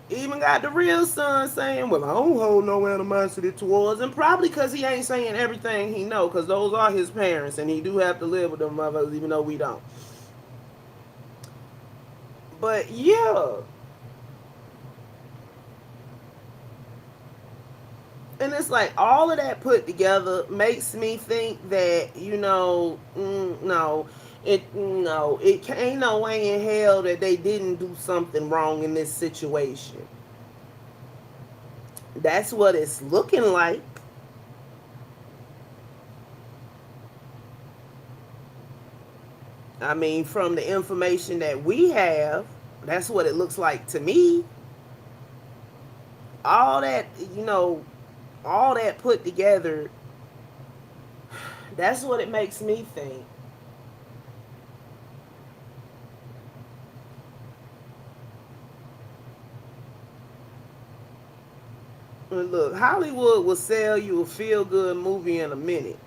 Even got the real son saying, well, I don't hold no animosity towards him. Probably because he ain't saying everything he know, because those are his parents, and he do have to live with them motherfuckers, even though we don't. But, yeah. And it's like all of that put together makes me think that, you know, it ain't no way in hell that they didn't do something wrong in this situation. That's what it's looking like. I mean, from the information that we have, that's what it looks like to me. All that, you know, all that put together, that's what it makes me think. Look, Hollywood will sell you a feel-good movie in a minute.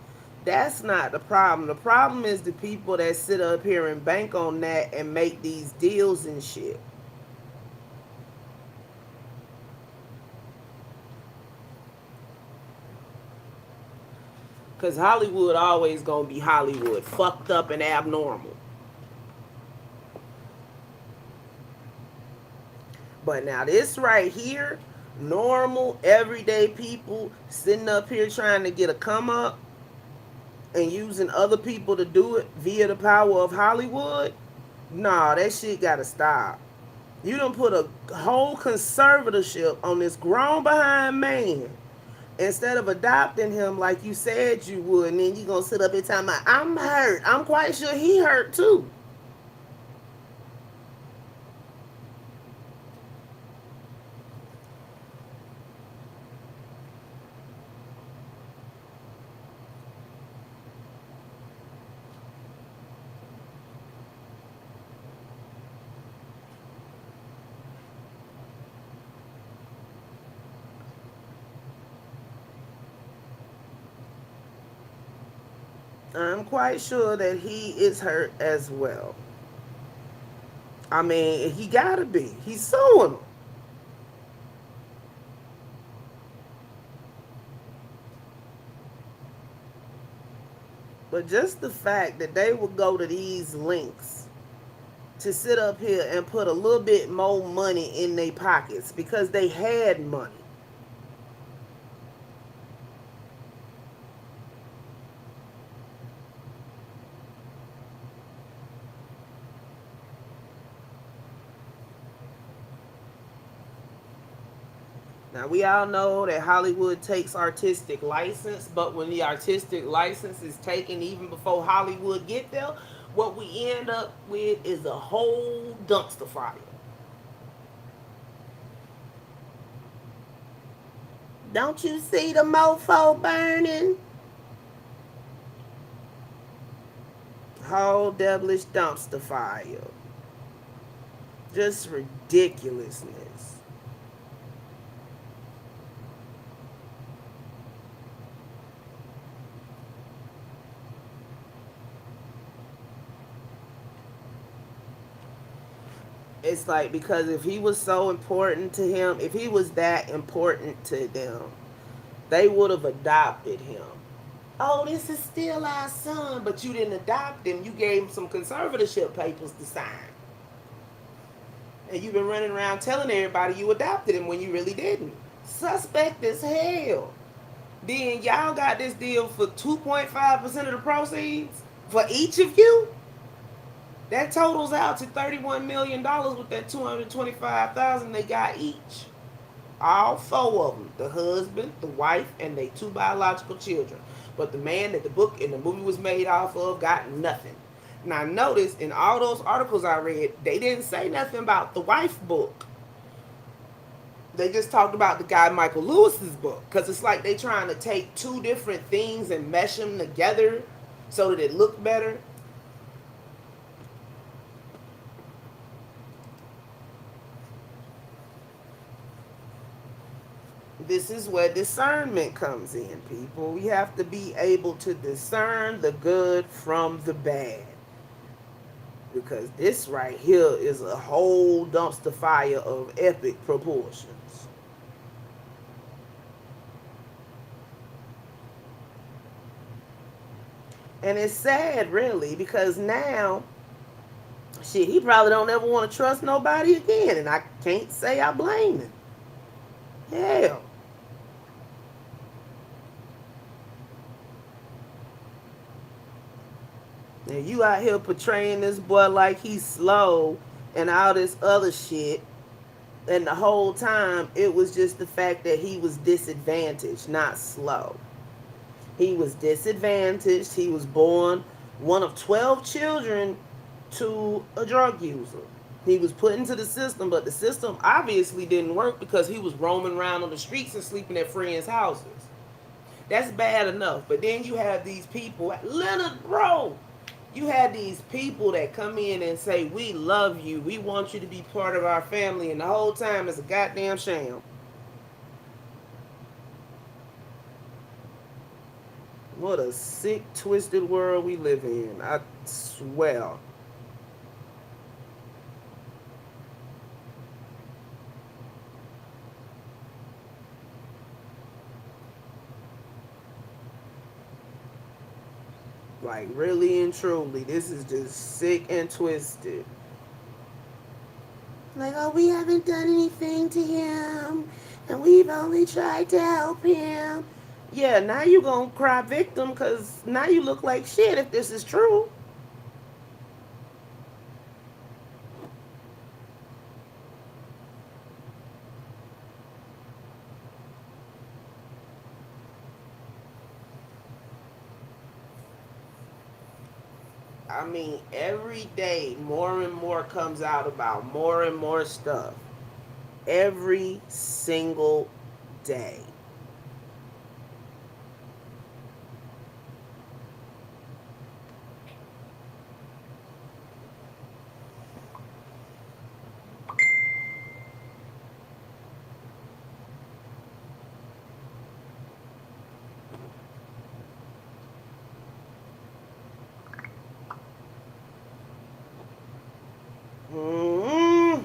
That's not the problem. The problem is the people that sit up here and bank on that and make these deals and shit. Because Hollywood always gonna be Hollywood, fucked up and abnormal. But now this right here, normal, everyday people sitting up here trying to get a come up and using other people to do it via the power of Hollywood, Nah, that shit gotta stop. You done put a whole conservatorship on this grown behind man instead of adopting him like you said you would, and then you gonna sit up here talking about, I'm hurt. I'm quite sure he hurt too. I'm quite sure that he is hurt as well. I mean, he gotta be. He's suing him. But just the fact that they would go to these links to sit up here and put a little bit more money in their pockets because they had money. Now, we all know that Hollywood takes artistic license, but when the artistic license is taken even before Hollywood get there, what we end up with is a whole dumpster fire. Don't you see the mofo burning? Whole devilish dumpster fire. Just ridiculousness. It's like, because if he was so important to him, if he was that important to them, they would have adopted him. Oh, this is still our son, but you didn't adopt him. You gave him some conservatorship papers to sign. And you've been running around telling everybody you adopted him when you really didn't. Suspect as hell. Then y'all got this deal for 2.5% of the proceeds for each of you? That totals out to $31 million with that $225,000 they got each. All four of them, the husband, the wife, and their two biological children. But the man that the book and the movie was made off of got nothing. Now notice in all those articles I read, they didn't say nothing about the wife book. They just talked about the guy Michael Lewis's book. Because it's like they trying to take two different things and mesh them together so that it looked better. This is where discernment comes in, people. We have to be able to discern the good from the bad. Because this right here is a whole dumpster fire of epic proportions. And it's sad, really, because now, shit, he probably don't ever want to trust nobody again. And I can't say I blame him. Hell. And you out here portraying this boy like he's slow and all this other shit. And the whole time, it was just the fact that he was disadvantaged, not slow. He was disadvantaged. He was born one of 12 children to a drug user. He was put into the system, but the system obviously didn't work because he was roaming around on the streets and sleeping at friends' houses. That's bad enough. But then you have these people, Leonard, bro, you had these people that come in and say, we love you. We want you to be part of our family. And the whole time it's a goddamn sham. What a sick, twisted world we live in. I swear. Like, really and truly, this is just sick and twisted. Like, oh, we haven't done anything to him, and we've only tried to help him. Yeah, now you gonna cry victim, because now you look like shit if this is true. I mean, every day more and more comes out about more and more stuff. Every single day. Mm.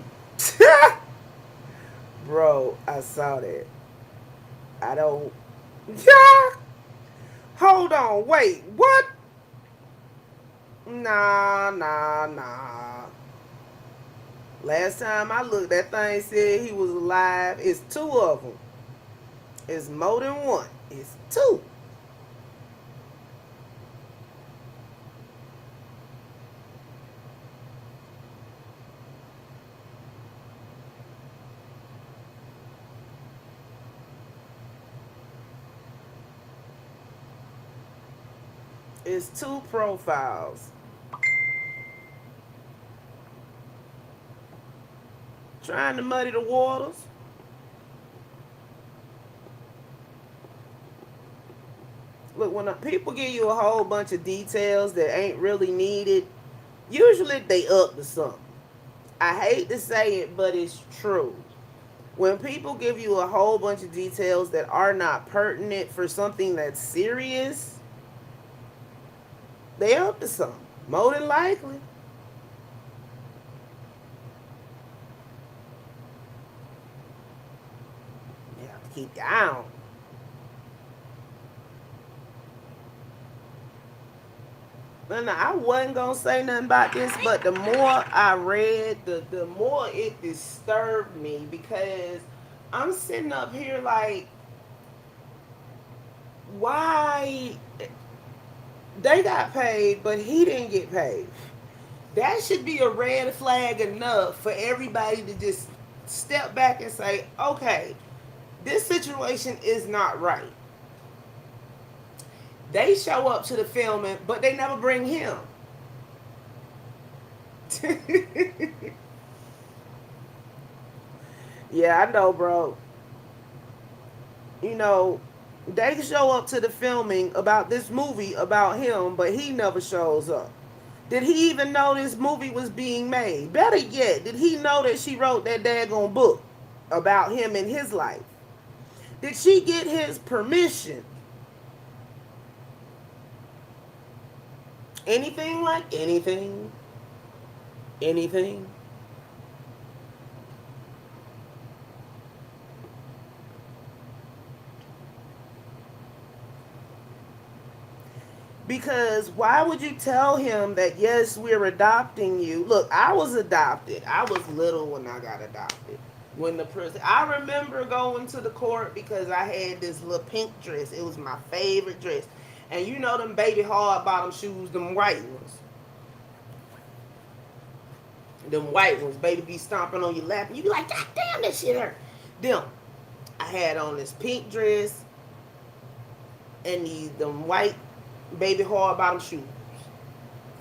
Bro, I saw that. I don't. Yeah. Hold on. Wait. What? Nah. Last time I looked, that thing said he was alive. It's two of them. It's more than one. It's two. It's two profiles. Trying to muddy the waters. Look, when people give you a whole bunch of details that ain't really needed, usually they up to something. I hate to say it, but it's true. When people give you a whole bunch of details that are not pertinent for something that's serious, they up to something. More than likely. You have to keep down. No, I wasn't going to say nothing about this, but the more I read, the more it disturbed me, because I'm sitting up here like, why they got paid, but he didn't get paid? That should be a red flag enough for everybody to just step back and say, okay, this situation is not right. They show up to the filming, but they never bring him. Yeah, I know, bro. You know, they show up to the filming about this movie about him, but he never shows up. Did he even know this movie was being made? Better yet, did he know that she wrote that daggone book about him and his life? Did she get his permission? Anything like anything? Anything? Because why would you tell him that, yes, we're adopting you? Look, I was adopted. I was little when I got adopted. When the person, I remember going to the court because I had this little pink dress. It was my favorite dress. And you know them baby hard bottom shoes, them white ones. Them white ones, baby be stomping on your lap. And you be like, God damn, that shit hurt. Them. I had on this pink dress and them white baby hard bottom shoes.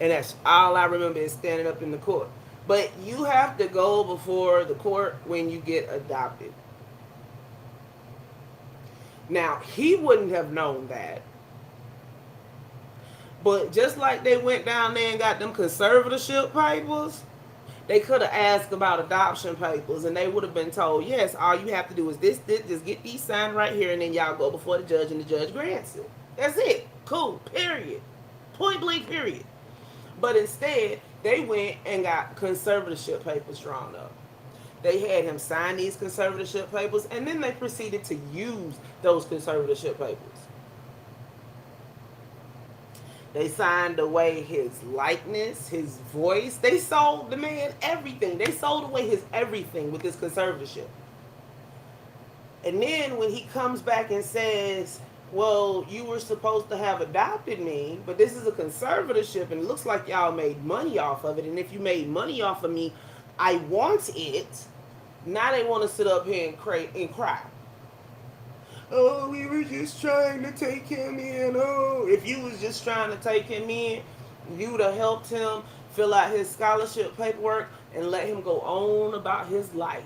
And that's all I remember is standing up in the court. But you have to go before the court when you get adopted. Now, he wouldn't have known that. But just like they went down there and got them conservatorship papers, they could have asked about adoption papers, and they would have been told, yes, all you have to do is this, just get these signed right here, and then y'all go before the judge, and the judge grants it. That's it. Cool. Period. Point blank, period. But instead, they went and got conservatorship papers drawn up. They had him sign these conservatorship papers, and then they proceeded to use those conservatorship papers. They signed away his likeness, his voice. They sold the man everything. They sold away his everything with this conservatorship. And then when he comes back and says, well, you were supposed to have adopted me, but this is a conservatorship, and it looks like y'all made money off of it. And if you made money off of me, I want it. Now they want to sit up here and cry. Oh, we were just trying to take him in. Oh, if you was just trying to take him in, You would have helped him fill out his scholarship paperwork and let him go on about his life.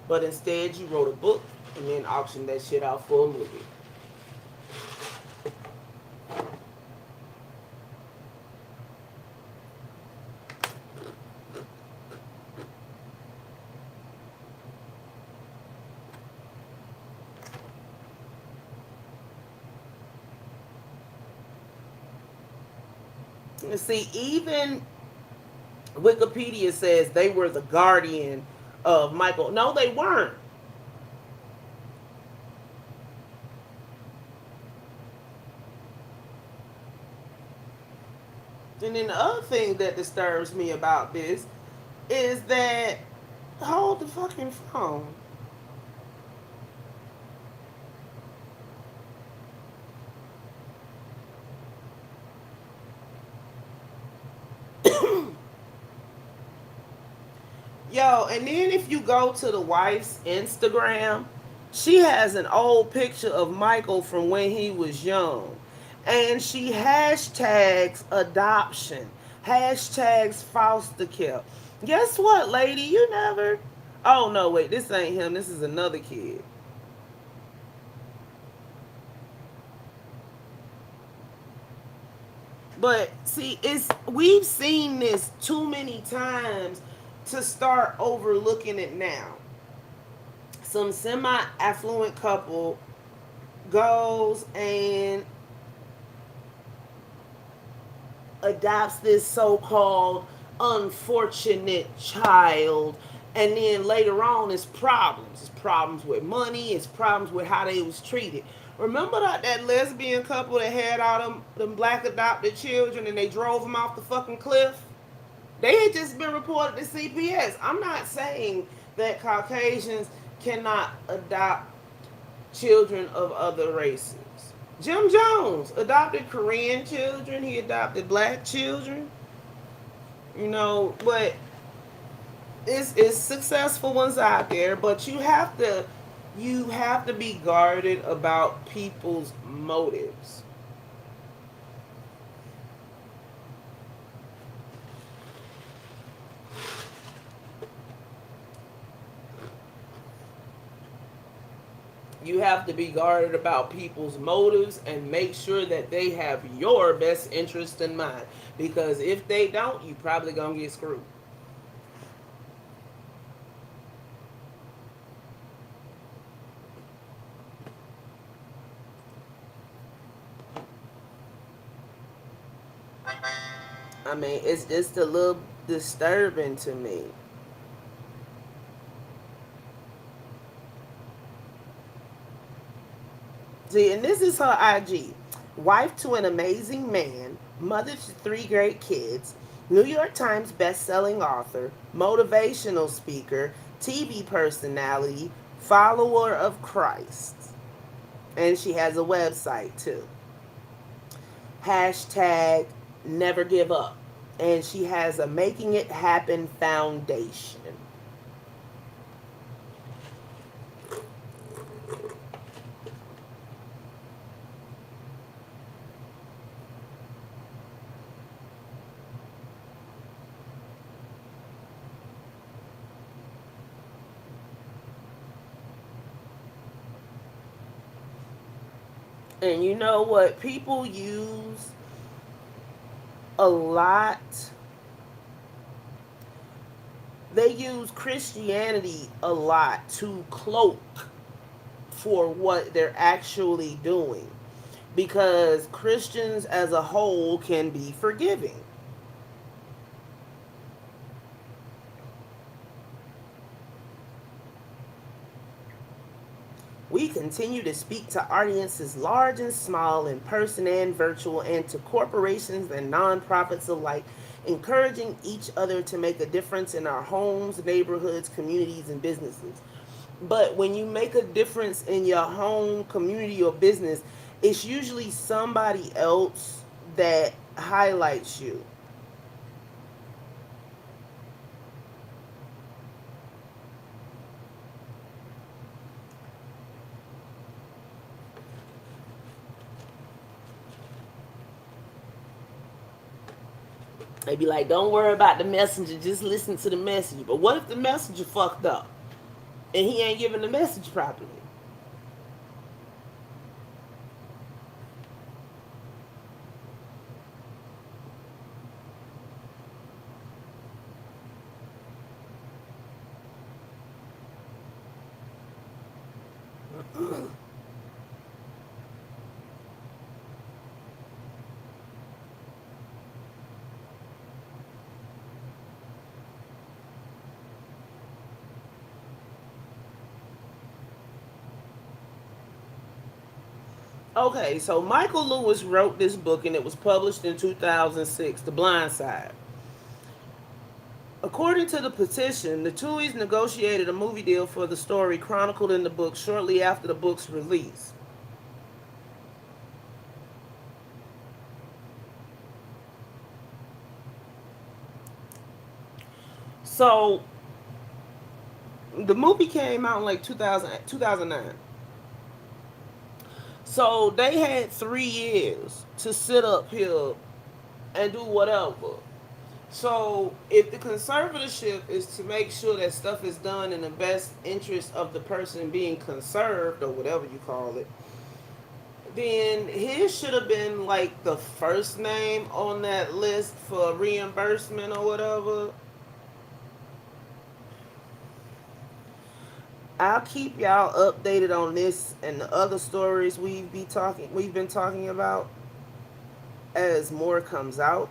But instead, you wrote a book and then auctioned that shit out for a movie. See, even Wikipedia says they were the guardian of Michael. No, they weren't. And then the other thing that disturbs me about this is that, hold the fucking phone. Yo, and then if you go to the wife's Instagram, she has an old picture of Michael from when he was young. And she hashtags adoption, hashtags foster care. Guess what, lady? You never. Oh, no, wait, this ain't him. This is another kid. But see, we've seen this too many times to start overlooking it now. Some semi-affluent couple goes and adopts this so-called unfortunate child, and then later on it's problems. It's problems with money. It's problems with how they was treated. Remember that lesbian couple that had all them black adopted children and they drove them off the fucking cliff? They had just been reported to CPS. I'm not saying that Caucasians cannot adopt children of other races. Jim Jones adopted Korean children. He adopted black children. You know, but it's successful ones out there. But you have to be guarded about people's motives. You have to be guarded about people's motives and make sure that they have your best interest in mind. Because if they don't, you probably gonna get screwed. I mean, it's just a little disturbing to me. See, and this is her IG. Wife to an amazing man, mother to 3 great kids, New York Times best-selling author, motivational speaker, TV personality, follower of Christ. And she has a website too. Hashtag never give up. And she has a Making It Happen Foundation. And you know what? People use a lot. They use Christianity a lot to cloak for what they're actually doing. Because Christians as a whole can be forgiving. We continue to speak to audiences large and small, in person and virtual, and to corporations and nonprofits alike, encouraging each other to make a difference in our homes, neighborhoods, communities, and businesses. But when you make a difference in your home, community, or business, it's usually somebody else that highlights you. They be like, don't worry about the messenger, just listen to the messenger. But what if the messenger fucked up and he ain't giving the message properly? Okay, so Michael Lewis wrote this book and it was published in 2006, The Blindsided. According to the petition, the Tuohys negotiated a movie deal for the story chronicled in the book shortly after the book's release. So, the movie came out in like 2009. So, they had 3 years to sit up here and do whatever. So, if the conservatorship is to make sure that stuff is done in the best interest of the person being conserved, or whatever you call it, then his should have been like the first name on that list for reimbursement or whatever. I'll keep y'all updated on this and the other stories we've been talking about as more comes out.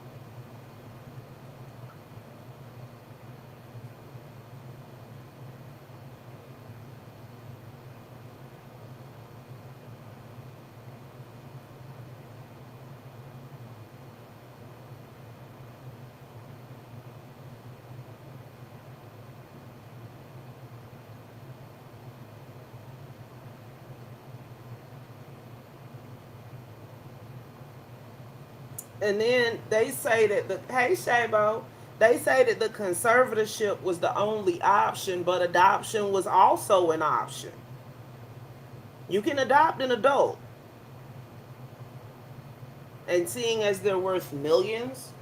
And then they say that they say that the conservatorship was the only option, but adoption was also an option. You can adopt an adult. And seeing as they're worth millions,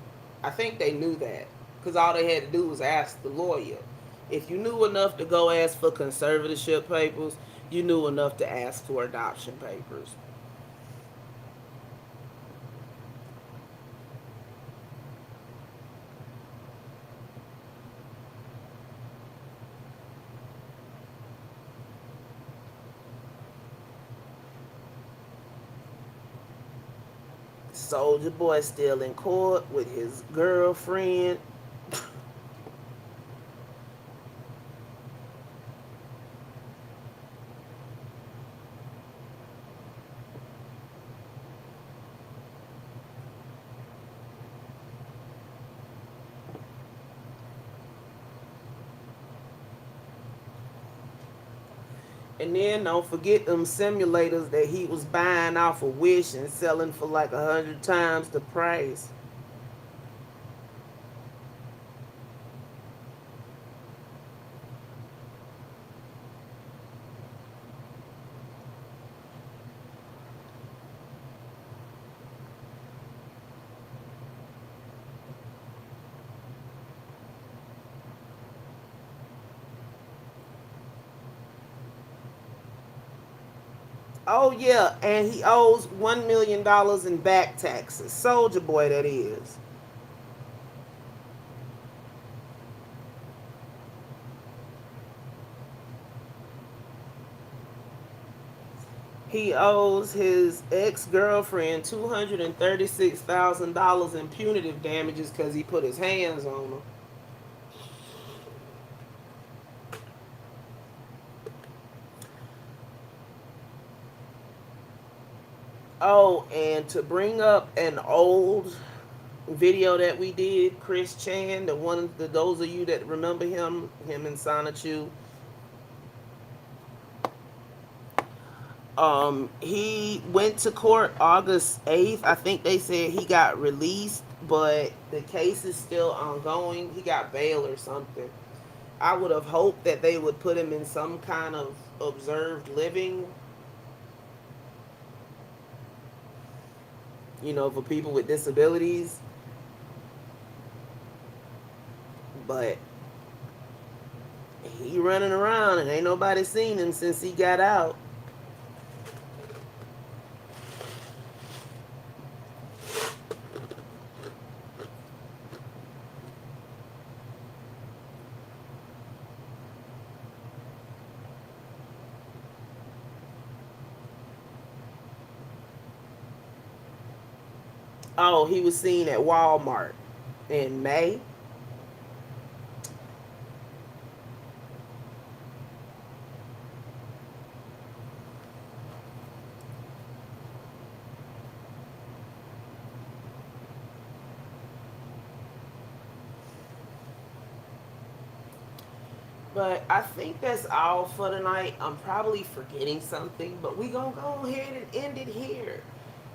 I think they knew that. Because all they had to do was ask the lawyer. If you knew enough to go ask for conservatorship papers, you knew enough to ask for adoption papers. Soldier Boy still in court with his girlfriend. And then don't forget them simulators that he was buying off of Wish and selling for like 100 times the price. Oh yeah, and he owes $1 million in back taxes. Soldier Boy, that is. He owes his ex-girlfriend $236,000 in punitive damages because he put his hands on her. Oh, and to bring up an old video that we did, Chris Chan, those of you that remember him and Sonichu, he went to court August 8th. I think they said he got released, but the case is still ongoing. He got bail or something. I would have hoped that they would put him in some kind of observed living, for people with disabilities. but he running around and ain't nobody seen him since he got out. Oh, he was seen at Walmart in May. But I think that's all for tonight. I'm probably forgetting something, but we gonna go ahead and end it here.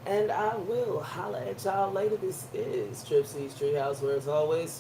And I will holla at y'all later. This is CCCTreehouse, where as always,